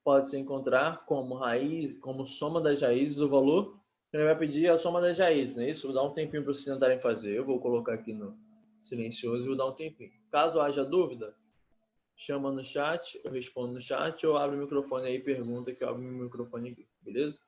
pode-se encontrar como raiz, como soma das raízes o valor. Ele vai pedir a soma das raízes, não é isso? Vou dar um tempinho para vocês tentarem fazer. Eu vou colocar aqui no silencioso e vou dar um tempinho. Caso haja dúvida, chama no chat, eu respondo no chat ou abre o microfone aí e pergunta que eu abro o meu microfone aqui, beleza?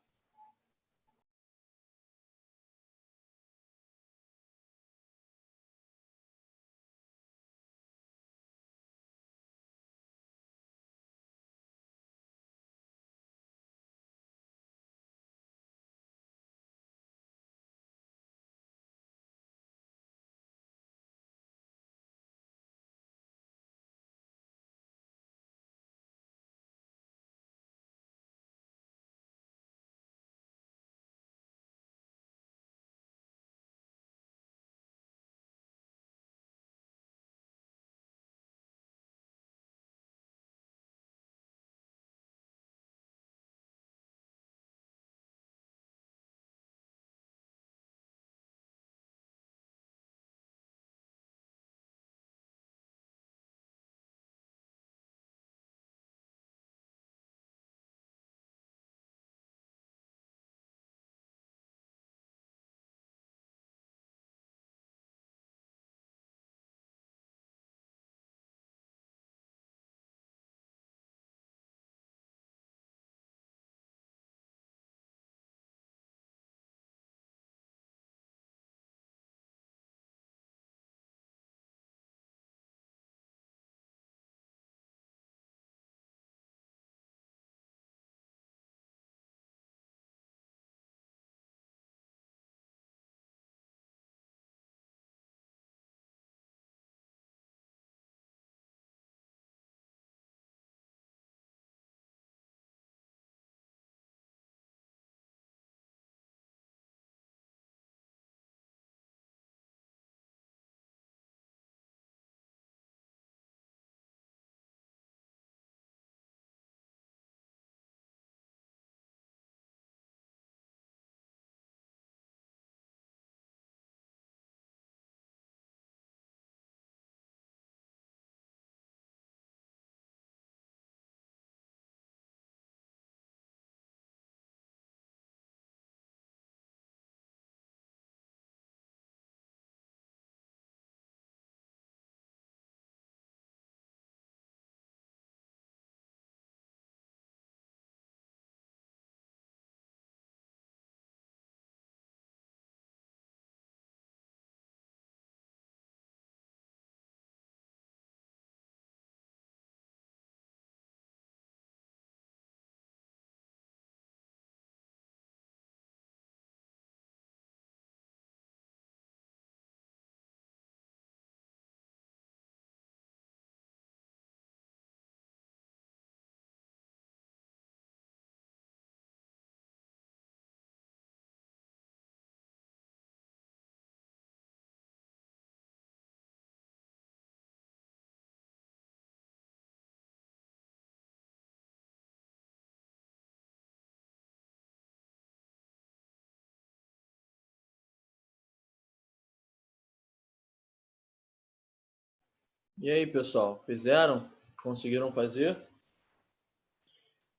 E aí, pessoal, fizeram? Conseguiram fazer?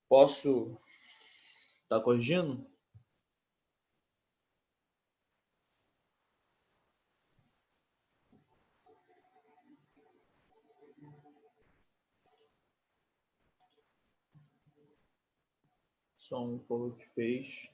Posso estar corrigindo? Só um pouco que fez.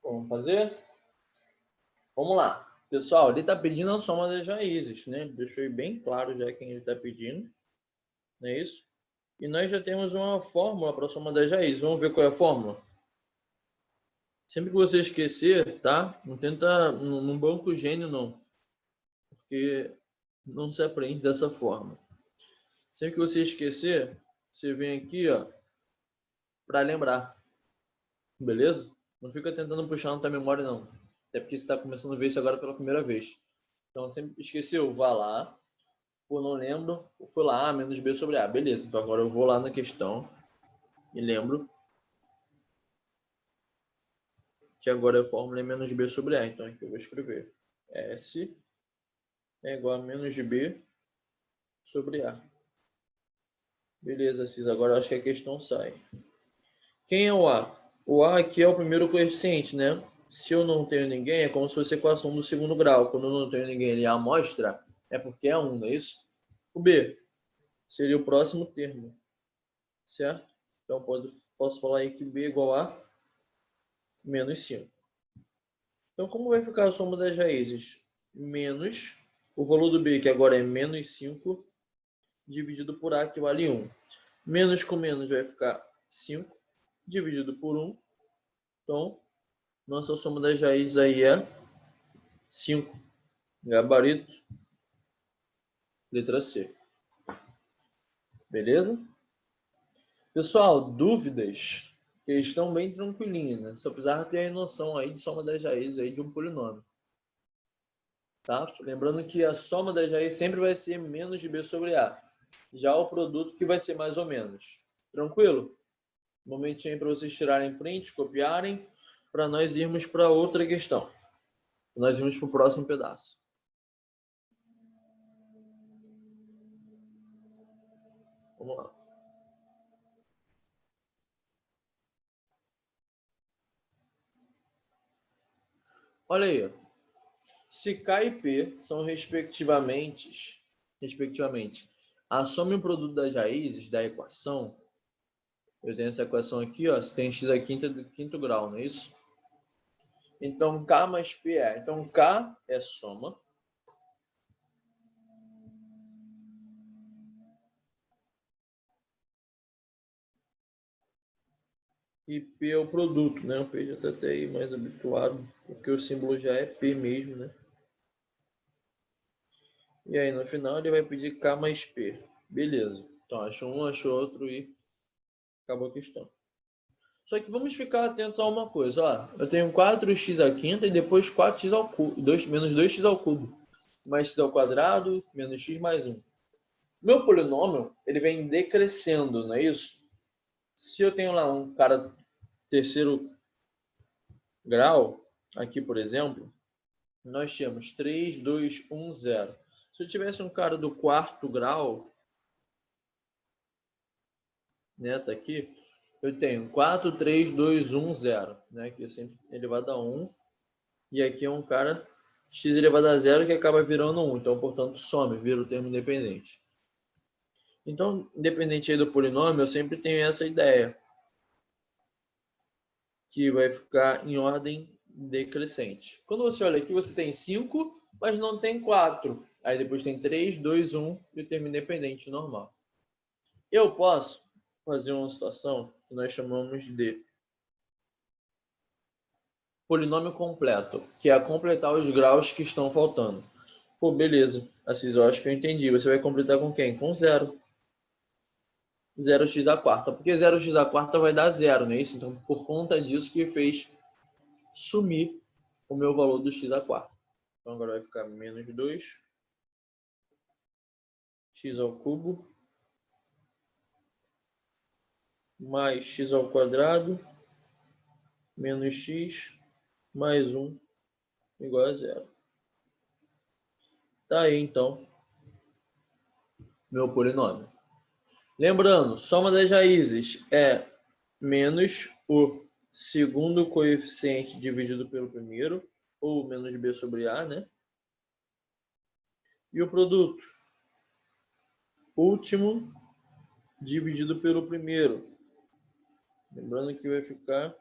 Vamos fazer? Vamos lá. Pessoal, ele está pedindo a soma das raízes, né? Deixou bem claro já quem ele está pedindo. Não é isso? E nós já temos uma fórmula para a soma das raízes. Vamos ver qual é a fórmula? Sempre que você esquecer, tá? Não tenta num banco gênio, não. Porque não se aprende dessa forma. Sempre que você esquecer, você vem aqui, ó, para lembrar. Beleza? Não fica tentando puxar na tua memória, não. Até porque você está começando a ver isso agora pela primeira vez. Então, sempre esqueceu, vá lá. Pô, não lembro. Fui lá, menos B sobre A. Beleza, então agora eu vou lá na questão e lembro que agora a fórmula é menos B sobre A. Então aqui eu vou escrever S é igual a menos B sobre A. Beleza, Cis. Agora eu acho que a questão sai. Quem é o A? O A aqui é o primeiro coeficiente, né? Se eu não tenho ninguém, é como se fosse equação do segundo grau. Quando eu não tenho ninguém ali, a amostra é porque é 1, não é isso? O B seria o próximo termo, certo? Então posso falar aí que B é igual a menos 5. Então, como vai ficar a soma das raízes? Menos o valor do B, que agora é menos 5, dividido por A, que vale 1. Menos com menos vai ficar 5, dividido por 1. Então, nossa soma das raízes aí é 5. Gabarito, letra C. Beleza? Pessoal, dúvidas? Questão bem tranquilinha, né? Só precisava ter a noção aí de soma das raízes aí de um polinômio. Tá? Lembrando que a soma das raízes sempre vai ser menos de B sobre A. Já o produto que vai ser mais ou menos. Tranquilo? Um momentinho para vocês tirarem print, copiarem, para nós irmos para outra questão. Nós irmos para o próximo pedaço. Vamos lá. Olha aí. Se K e P são respectivamente a soma e o produto das raízes da equação, eu tenho essa equação aqui, ó, se tem x a quinto grau, não é isso? Então, K mais P é. Então, K é soma. E P é o produto, né? O P já está até aí mais habituado, porque o símbolo já é P mesmo, né? E aí, no final, ele vai pedir K mais P. Beleza. Então, achou um, achou outro e acabou a questão. Só que vamos ficar atentos a uma coisa, ó. Eu tenho 4x à quinta e depois 4x ao cubo, menos 2x ao cubo, mais x ao quadrado, menos x mais 1. Meu polinômio, ele vem decrescendo, não é isso? Se eu tenho lá um cara terceiro grau, aqui por exemplo, nós tínhamos 3, 2, 1, 0. Se eu tivesse um cara do quarto grau, né, tá aqui, eu tenho 4, 3, 2, 1, 0, né, que é sempre elevado a 1, e aqui é um cara x elevado a 0 que acaba virando 1, então, portanto, some, vira o termo independente. Então, independente aí do polinômio, eu sempre tenho essa ideia. que vai ficar em ordem decrescente. Quando você olha aqui, você tem 5, mas não tem 4. Aí depois tem 3, 2, 1 e o termo independente normal. Eu posso fazer uma situação que nós chamamos de polinômio completo, que é completar os graus que estão faltando. Pô, beleza. Assis, eu acho que eu entendi. Você vai completar com quem? Com 0. 0x à quarta. Porque 0x à quarta vai dar 0, não é isso? Então, por conta disso que fez sumir o meu valor do x à quarta. Então, agora vai ficar menos 2 x ao cubo mais x ao quadrado menos x mais 1 igual a 0. Tá aí, então, meu polinômio. Lembrando, soma das raízes é menos o segundo coeficiente dividido pelo primeiro, ou menos b sobre a, né? E o produto último dividido pelo primeiro. Lembrando que vai ficar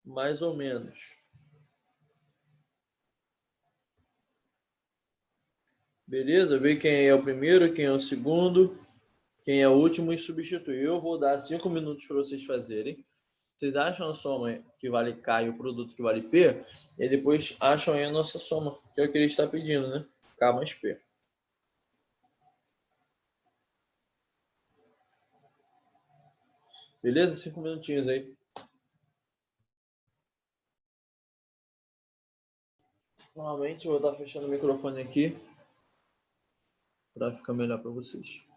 mais ou menos. Beleza? Vê quem é o primeiro, quem é o segundo, quem é o último e substitui. Eu vou dar 5 minutos para vocês fazerem. Vocês acham a soma que vale K e o produto que vale P, e depois acham aí a nossa soma, que é o que ele está pedindo, né? K mais P. Beleza? 5 minutinhos aí. Normalmente eu vou estar fechando o microfone aqui para ficar melhor para vocês.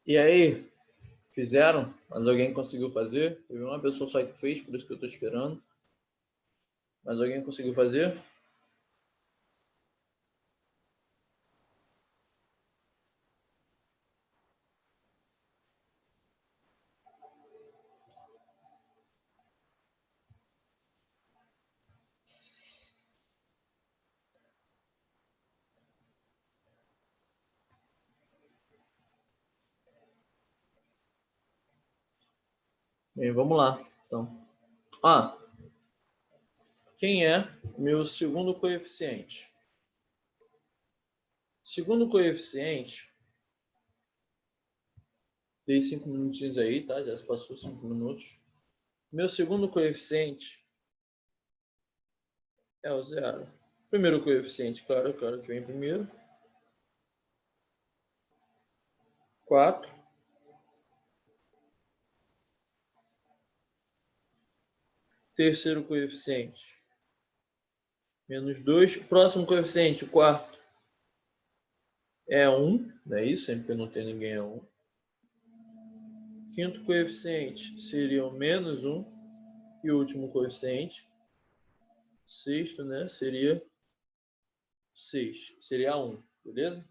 E aí, fizeram? Mas alguém conseguiu fazer? Teve uma pessoa só que fez, por isso que eu estou esperando. Mas alguém conseguiu fazer? Bem, vamos lá. Então, quem é meu segundo coeficiente? Segundo coeficiente, dei 5 minutinhos aí, tá? Já se passou 5 minutos. Meu segundo coeficiente é o zero. Primeiro coeficiente, claro que vem primeiro. 4. Terceiro coeficiente, menos 2. Próximo coeficiente, o quarto, é 1. Não é isso? Sempre que não tem ninguém é 1. Quinto coeficiente seria o menos 1. E o último coeficiente, sexto, né? Seria 6. Seria 1, beleza?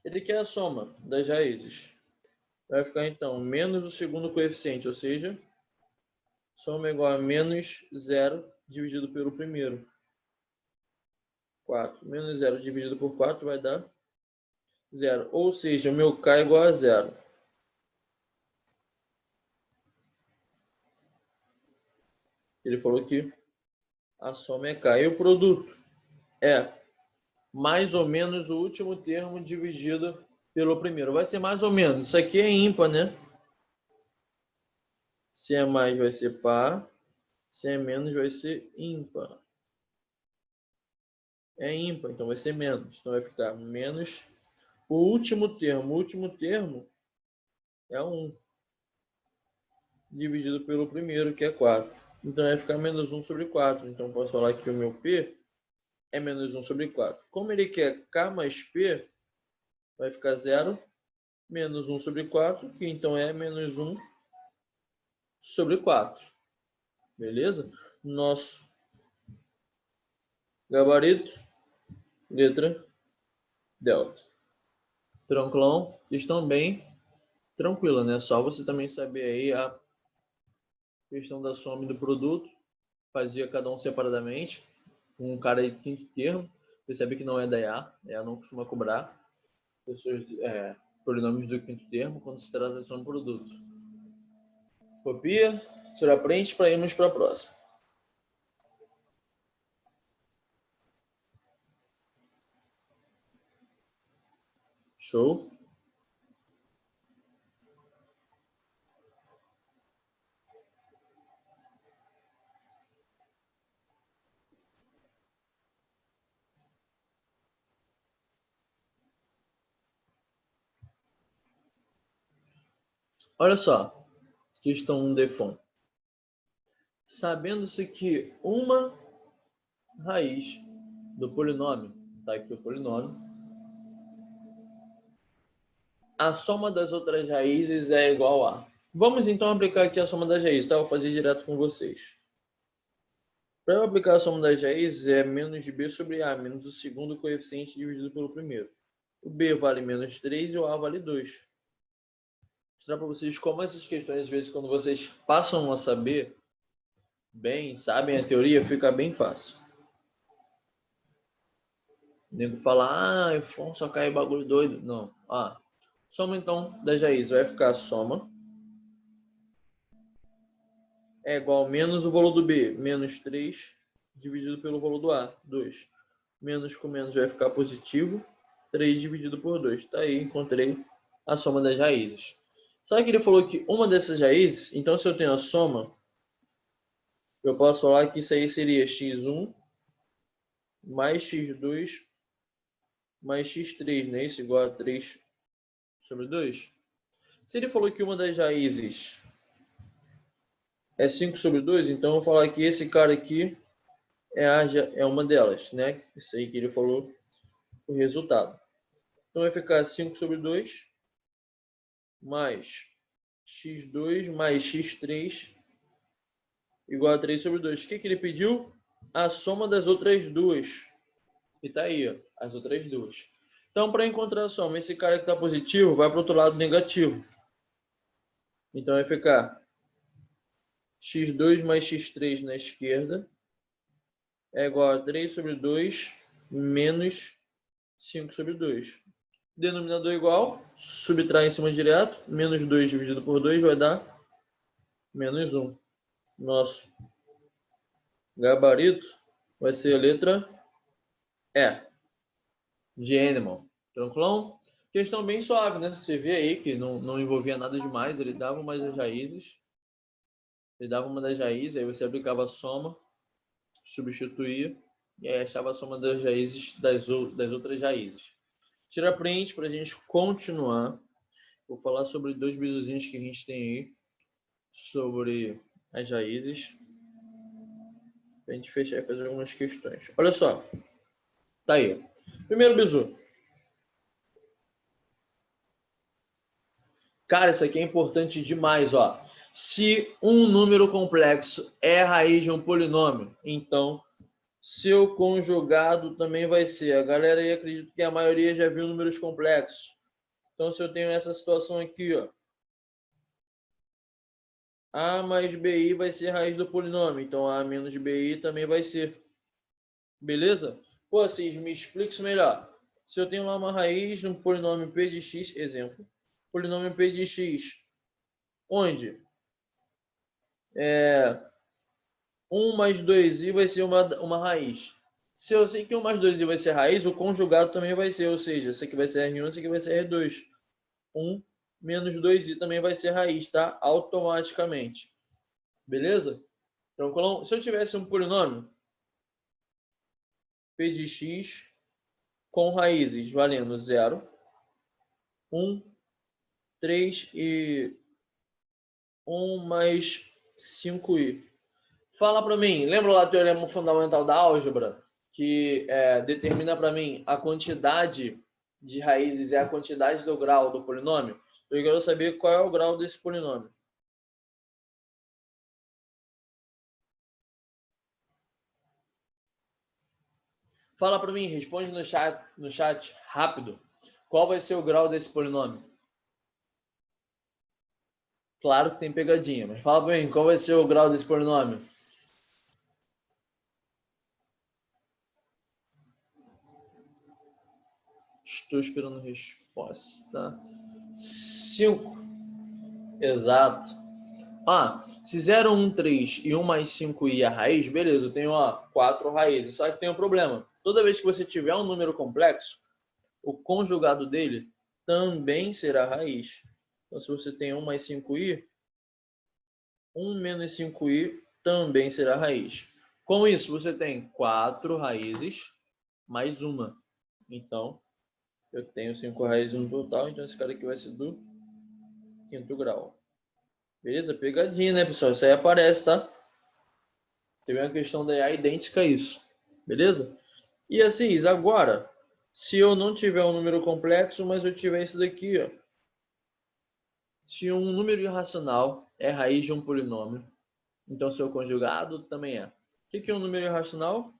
Ele quer a soma das raízes. Vai ficar então menos o segundo coeficiente, ou seja, soma igual a menos 0 dividido pelo primeiro. 4. Menos 0 dividido por 4 vai dar 0. Ou seja, o meu K é igual a 0. Ele falou que a soma é K. E o produto é mais ou menos o último termo dividido pelo primeiro. Vai ser mais ou menos. Isso aqui é ímpar, né? Se é mais, vai ser par. Se é menos, vai ser ímpar. É ímpar, então vai ser menos. Então vai ficar menos o último termo. O último termo é 1 dividido pelo primeiro, que é 4. Então vai ficar menos 1 sobre 4. Então posso falar que o meu P é menos 1 sobre 4. Como ele quer K mais P, vai ficar 0 menos 1 sobre 4, que então é menos 1 sobre 4. Beleza? Nosso gabarito, letra delta. Tranquilão? Vocês estão bem tranquilo, né? Só você também saber aí a questão da soma do produto. Fazia cada um separadamente. Um cara de quinto termo. Percebe que não é da EA. A EA não costuma cobrar pessoas, polinômios do quinto termo quando se trata de soma do produto. Copia, tira print para irmos para a próxima. Show? Olha só, questão 1 DEFON. Sabendo-se que uma raiz do polinômio, tá aqui o polinômio, a soma das outras raízes é igual a. Vamos então aplicar aqui a soma das raízes, tá? Eu vou fazer direto com vocês. Para eu aplicar a soma das raízes é menos b sobre a, menos o segundo coeficiente dividido pelo primeiro. O b vale menos 3 e o a vale 2. Vou mostrar para vocês como essas questões, às vezes, quando vocês passam a saber bem, sabem a teoria, fica bem fácil. O nego fala, iPhone só cai bagulho doido. Não. Soma então das raízes. Vai ficar a soma é igual a menos o valor do b, menos 3, dividido pelo valor do a, 2. Menos com menos vai ficar positivo, 3 dividido por 2. Tá aí, encontrei a soma das raízes. Só que ele falou que uma dessas raízes, então se eu tenho a soma, eu posso falar que isso aí seria x1 mais x2 mais x3, né? Isso igual a 3 sobre 2. Se ele falou que uma das raízes é 5 sobre 2, então eu vou falar que esse cara aqui é uma delas, né? Isso aí que ele falou, o resultado. Então vai ficar 5 sobre 2 mais x2 mais x3 igual a 3 sobre 2. O que ele pediu? A soma das outras duas. E tá aí, ó, as outras duas. Então, para encontrar a soma, esse cara que está positivo vai para o outro lado negativo. Então, vai ficar x2 mais x3 na esquerda é igual a 3 sobre 2 menos 5 sobre 2. Denominador igual, subtrai em cima direto, menos 2 dividido por 2 vai dar menos 1. Nosso gabarito vai ser a letra E, de animal. Tranquilão? Questão bem suave, né? Você vê aí que não envolvia nada demais, ele dava uma das raízes. Ele dava uma das raízes, aí você aplicava a soma, substituía, e aí achava a soma das raízes das outras raízes. Tira print para a gente continuar. Vou falar sobre dois bizuzinhos que a gente tem aí, sobre as raízes, para a gente fechar e fazer algumas questões. Olha só, tá aí. Primeiro bizu. Cara, isso aqui é importante demais, ó. Se um número complexo é a raiz de um polinômio, então seu conjugado também vai ser. A galera aí, acredito que a maioria já viu números complexos. Então, se eu tenho essa situação aqui, ó, A mais BI vai ser a raiz do polinômio, então A menos BI também vai ser. Beleza? Pô, assim, me explica isso melhor. Se eu tenho lá uma raiz de um polinômio P de x, exemplo, polinômio P de x, onde 1 mais 2i vai ser uma raiz. Se eu sei que 1 mais 2i vai ser raiz, o conjugado também vai ser, ou seja, esse aqui vai ser R1, esse aqui vai ser R2. 1 menos 2i também vai ser raiz, tá? Automaticamente. Beleza? Então, se eu tivesse um polinômio P de x com raízes valendo 0, 1, 3 e 1 mais 5i. Fala para mim, lembra lá o teorema fundamental da álgebra? Que determina para mim a quantidade de raízes é a quantidade do grau do polinômio? Eu quero saber qual é o grau desse polinômio. Fala para mim, responde no chat rápido. Qual vai ser o grau desse polinômio? Claro que tem pegadinha, mas fala para mim, qual vai ser o grau desse polinômio? Estou esperando a resposta. 5. Exato. Se 0, 1, 3 e 1 mais 5i é a raiz, beleza, eu tenho 4 raízes. Só que tem um problema. Toda vez que você tiver um número complexo, o conjugado dele também será raiz. Então, se você tem 1 mais 5i, 1 menos 5i também será raiz. Com isso, você tem 4 raízes mais uma. Então, eu tenho 5 raízes no total, então esse cara aqui vai ser do quinto grau. Beleza? Pegadinha, né, pessoal? Isso aí aparece, tá? Teve uma questão da IA idêntica a isso. Beleza? E assim, agora, se eu não tiver um número complexo, mas eu tiver isso daqui, ó. Se um número irracional é raiz de um polinômio, então seu conjugado também é. O que é um número irracional?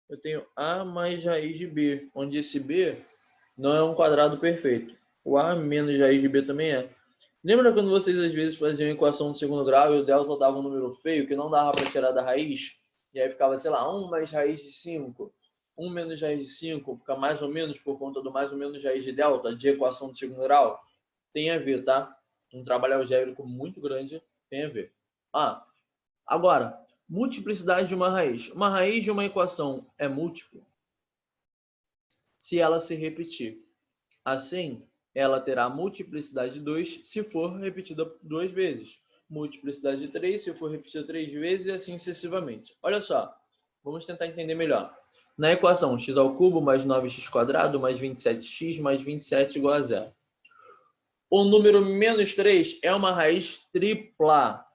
Eu tenho A mais raiz de B, onde esse B não é um quadrado perfeito. O A menos raiz de B também é. Lembra quando vocês às vezes faziam equação do segundo grau e o delta dava um número feio que não dava para tirar da raiz? E aí ficava, sei lá, 1 mais raiz de 5, 1 menos raiz de 5, fica mais ou menos por conta do mais ou menos raiz de delta de equação do segundo grau? Tem a ver, tá? Um trabalho algébrico muito grande tem a ver. Agora, multiplicidade de uma raiz. Uma raiz de uma equação é múltipla se ela se repetir. Assim, ela terá multiplicidade de 2 se for repetida 2 vezes. Multiplicidade de 3 se for repetida 3 vezes e assim sucessivamente. Olha só, vamos tentar entender melhor. Na equação x ao cubo mais 9x² mais 27x mais 27 igual a 0. O número menos 3 é uma raiz tripla.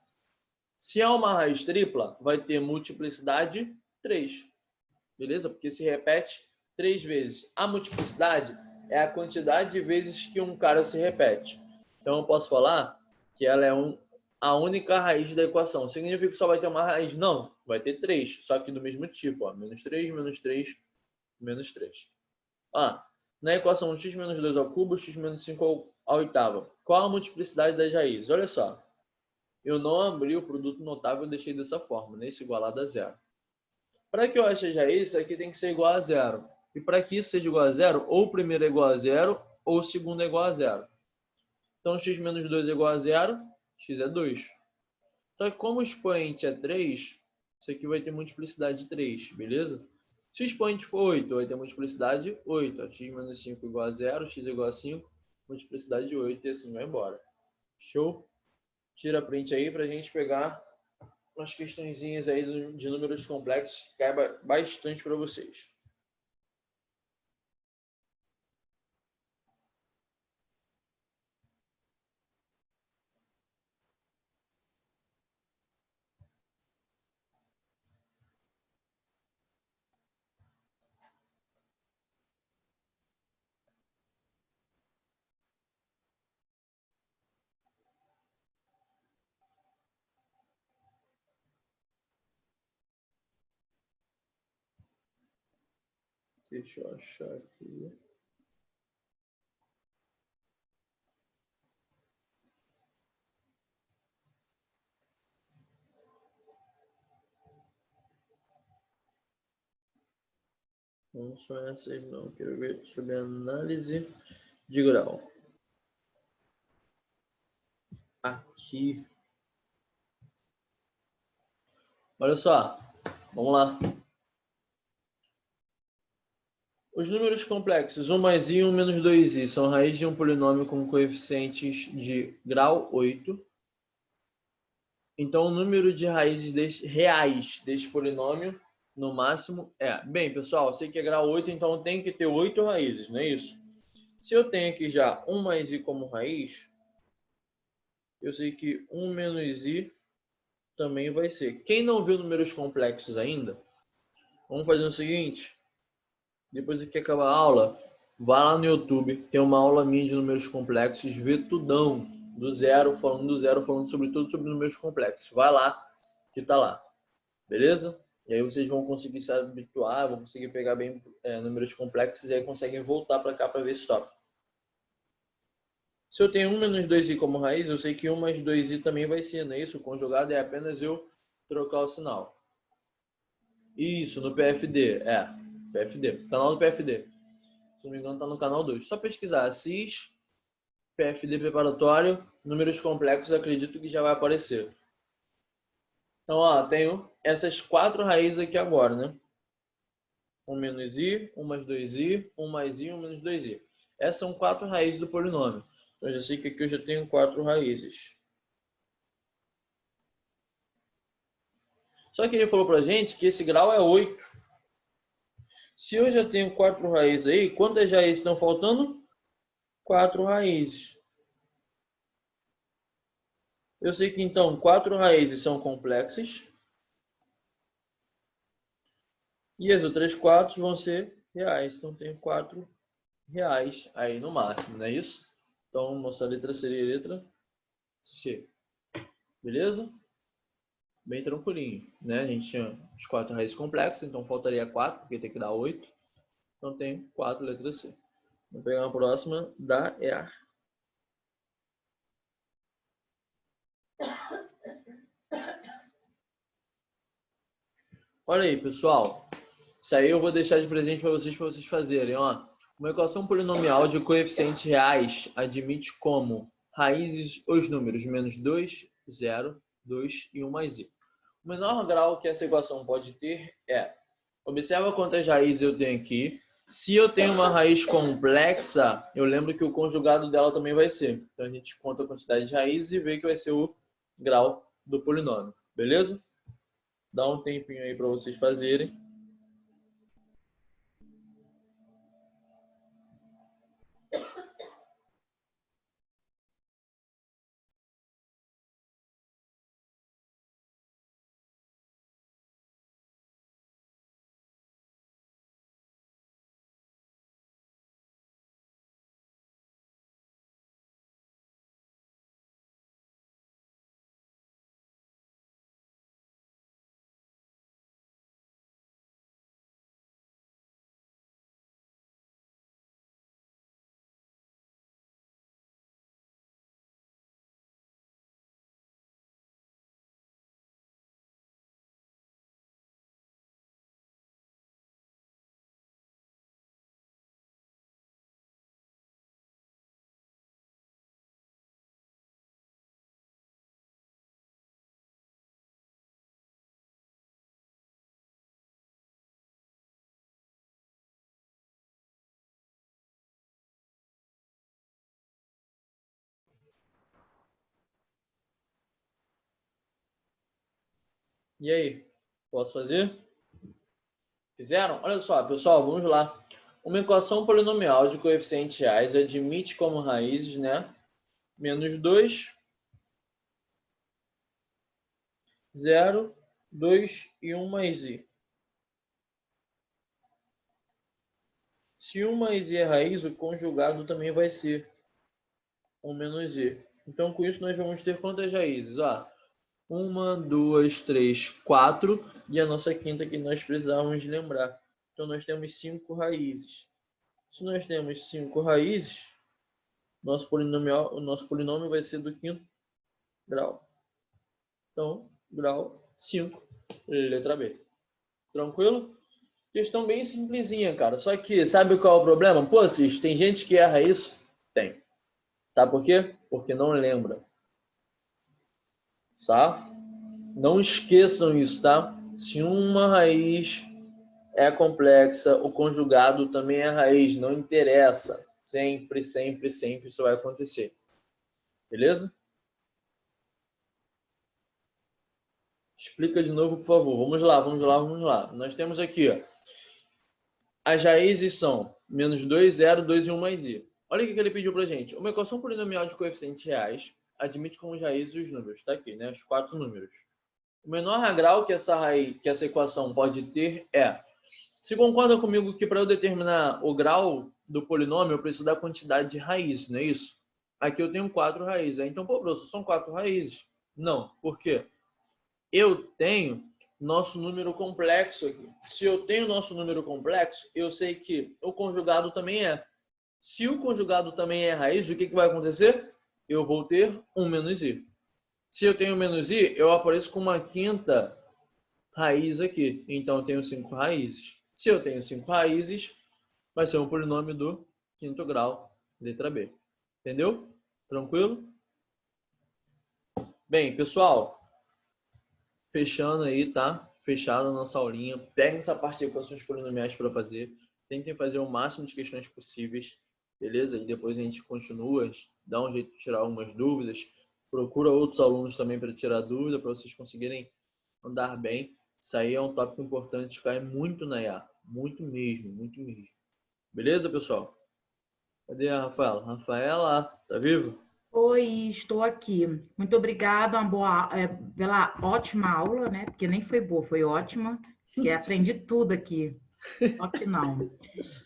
Se é uma raiz tripla, vai ter multiplicidade 3. Beleza? Porque se repete 3 vezes. A multiplicidade é a quantidade de vezes que um cara se repete. Então eu posso falar que ela é a única raiz da equação. Significa que só vai ter uma raiz? Não, vai ter 3, só que do mesmo tipo. Ó. Menos 3, menos 3, menos 3. Na equação x menos 2 ao cubo, x menos 5 à oitava. Qual a multiplicidade das raízes? Olha só. Eu não abri o produto notável e deixei dessa forma, né? Isso igualado a zero. Para que eu ache as raízes, isso aqui tem que ser igual a zero. E para que isso seja igual a zero, ou o primeiro é igual a zero, ou o segundo é igual a zero. Então, x menos 2 é igual a zero, x é 2. Só que como o expoente é 3, isso aqui vai ter multiplicidade de 3, beleza? Se o expoente for 8, vai ter multiplicidade de 8. X menos 5 igual a 0, x igual a 5, multiplicidade de 8 e assim vai embora. Show? Tira print aí para a gente pegar umas questõezinhas aí de números complexos que caiba bastante para vocês. Deixa eu achar aqui. Não são essas não. Quero ver sobre análise de grau. Aqui. Olha só. Vamos lá. Os números complexos 1 mais i e 1 menos 2i são raiz de um polinômio com coeficientes de grau 8. Então, o número de raízes reais deste polinômio, no máximo, é... Bem, pessoal, eu sei que é grau 8, então tem que ter 8 raízes, não é isso? Se eu tenho aqui já 1 mais i como raiz, eu sei que 1 menos i também vai ser. Quem não viu números complexos ainda, vamos fazer o seguinte. Depois que acabar a aula, vá lá no YouTube, tem uma aula minha de números complexos, vê tudão, do zero, falando sobre tudo sobre números complexos. Vai lá, que tá lá. Beleza? E aí vocês vão conseguir se habituar, vão conseguir pegar bem números complexos e aí conseguem voltar para cá para ver esse tópico. Se eu tenho 1 menos 2i como raiz, eu sei que 1 mais 2i também vai ser, não é isso? O conjugado é apenas eu trocar o sinal. Isso, no PFD, PFD, canal do PFD. Se não me engano, está no canal 2. Só pesquisar CIS, PFD preparatório, números complexos, acredito que já vai aparecer. Então, ó, tenho essas 4 raízes aqui agora, né? 1 menos i, 1 mais 2i, 1 mais i, 1 menos 2i. Essas são 4 raízes do polinômio. Então, eu já sei que aqui eu já tenho 4 raízes. Só que ele falou pra gente que esse grau é 8. Se eu já tenho 4 raízes aí, quantas raízes estão faltando? 4 raízes. Eu sei que então 4 raízes são complexas. E as outras 4 vão ser reais. Então tem 4 reais aí no máximo, não é isso? Então nossa letra seria a letra C. Beleza? Bem tranquilinho, né? A gente tinha as 4 raízes complexas, então faltaria 4, porque tem que dar 8. Então tem 4, letra C. Vamos pegar a próxima da EAR. Olha aí, pessoal. Isso aí eu vou deixar de presente para vocês fazerem. Ó. Uma equação polinomial de coeficientes reais admite como raízes os números menos 2, 0, 2 e 1 mais i. O menor grau que essa equação pode ter é, observa quantas raízes eu tenho aqui. Se eu tenho uma raiz complexa, eu lembro que o conjugado dela também vai ser. Então a gente conta a quantidade de raízes e vê que vai ser o grau do polinômio. Beleza? Dá um tempinho aí para vocês fazerem. E aí? Posso fazer? Fizeram? Olha só, pessoal, vamos lá. Uma equação polinomial de coeficientes reais admite como raízes, né? Menos 2, 0, 2 e 1 mais i. Se 1 mais i é raiz, o conjugado também vai ser 1 menos i. Então, com isso, nós vamos ter quantas raízes? 1, 2, 3, 4. E a nossa quinta que nós precisávamos lembrar. Então, nós temos 5 raízes. Se nós temos 5 raízes, o nosso polinômio vai ser do quinto grau. Então, grau 5, letra B. Tranquilo? Questão bem simplesinha, cara. Só que, sabe qual é o problema? Pô, Cis, tem gente que erra isso? Tem. Sabe por quê? Porque não lembra. Tá? Não esqueçam isso, tá? Se uma raiz é complexa, o conjugado também é raiz. Não interessa. Sempre, sempre, sempre isso vai acontecer. Beleza? Explica de novo, por favor. Vamos lá, vamos lá, vamos lá. Nós temos aqui, ó, as raízes são menos 2, 0, 2 e 1 mais i. Olha o que ele pediu pra gente. Uma equação polinomial de coeficientes reais admite como raízes os números. Está aqui, né? Os 4 números. O menor grau que essa equação pode ter é... Você concorda comigo que para eu determinar o grau do polinômio, eu preciso da quantidade de raízes, não é isso? Aqui eu tenho 4 raízes. Então, pô, professor, são 4 raízes? Não. Por quê? Eu tenho nosso número complexo aqui. Se eu tenho nosso número complexo, eu sei que o conjugado também é. Se o conjugado também é raiz, o que vai acontecer? Eu vou ter 1 menos i. Se eu tenho menos i, eu apareço com uma quinta raiz aqui. Então, eu tenho 5 raízes. Se eu tenho 5 raízes, vai ser um polinômio do quinto grau, letra B. Entendeu? Tranquilo? Bem, pessoal, fechando aí, tá? Fechada a nossa aulinha. Peguem essa parte de equações polinomiais para fazer. Tentem fazer o máximo de questões possíveis, beleza? E depois a gente continua, dá um jeito de tirar algumas dúvidas. Procura outros alunos também para tirar dúvida, para vocês conseguirem andar bem. Isso aí é um tópico importante, cai muito na IA. Muito mesmo, muito mesmo. Beleza, pessoal? Cadê a Rafaela? Rafaela, tá vivo? Oi, estou aqui. Muito obrigada, pela ótima aula, né? Porque nem foi boa, foi ótima. Que aprendi tudo aqui. Só que não.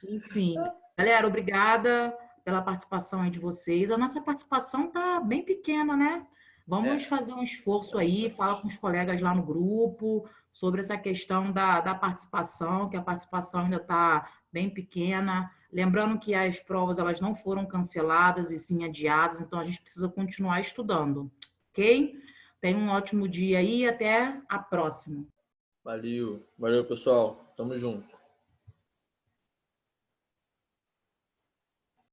Enfim, galera, obrigada pela participação aí de vocês. A nossa participação tá bem pequena, né? Vamos fazer um esforço aí, falar com os colegas lá no grupo sobre essa questão da participação, que a participação ainda está bem pequena. Lembrando que as provas elas não foram canceladas e sim adiadas, então a gente precisa continuar estudando, ok? Tenha um ótimo dia aí e até a próxima. Valeu, valeu, pessoal. Tamo junto.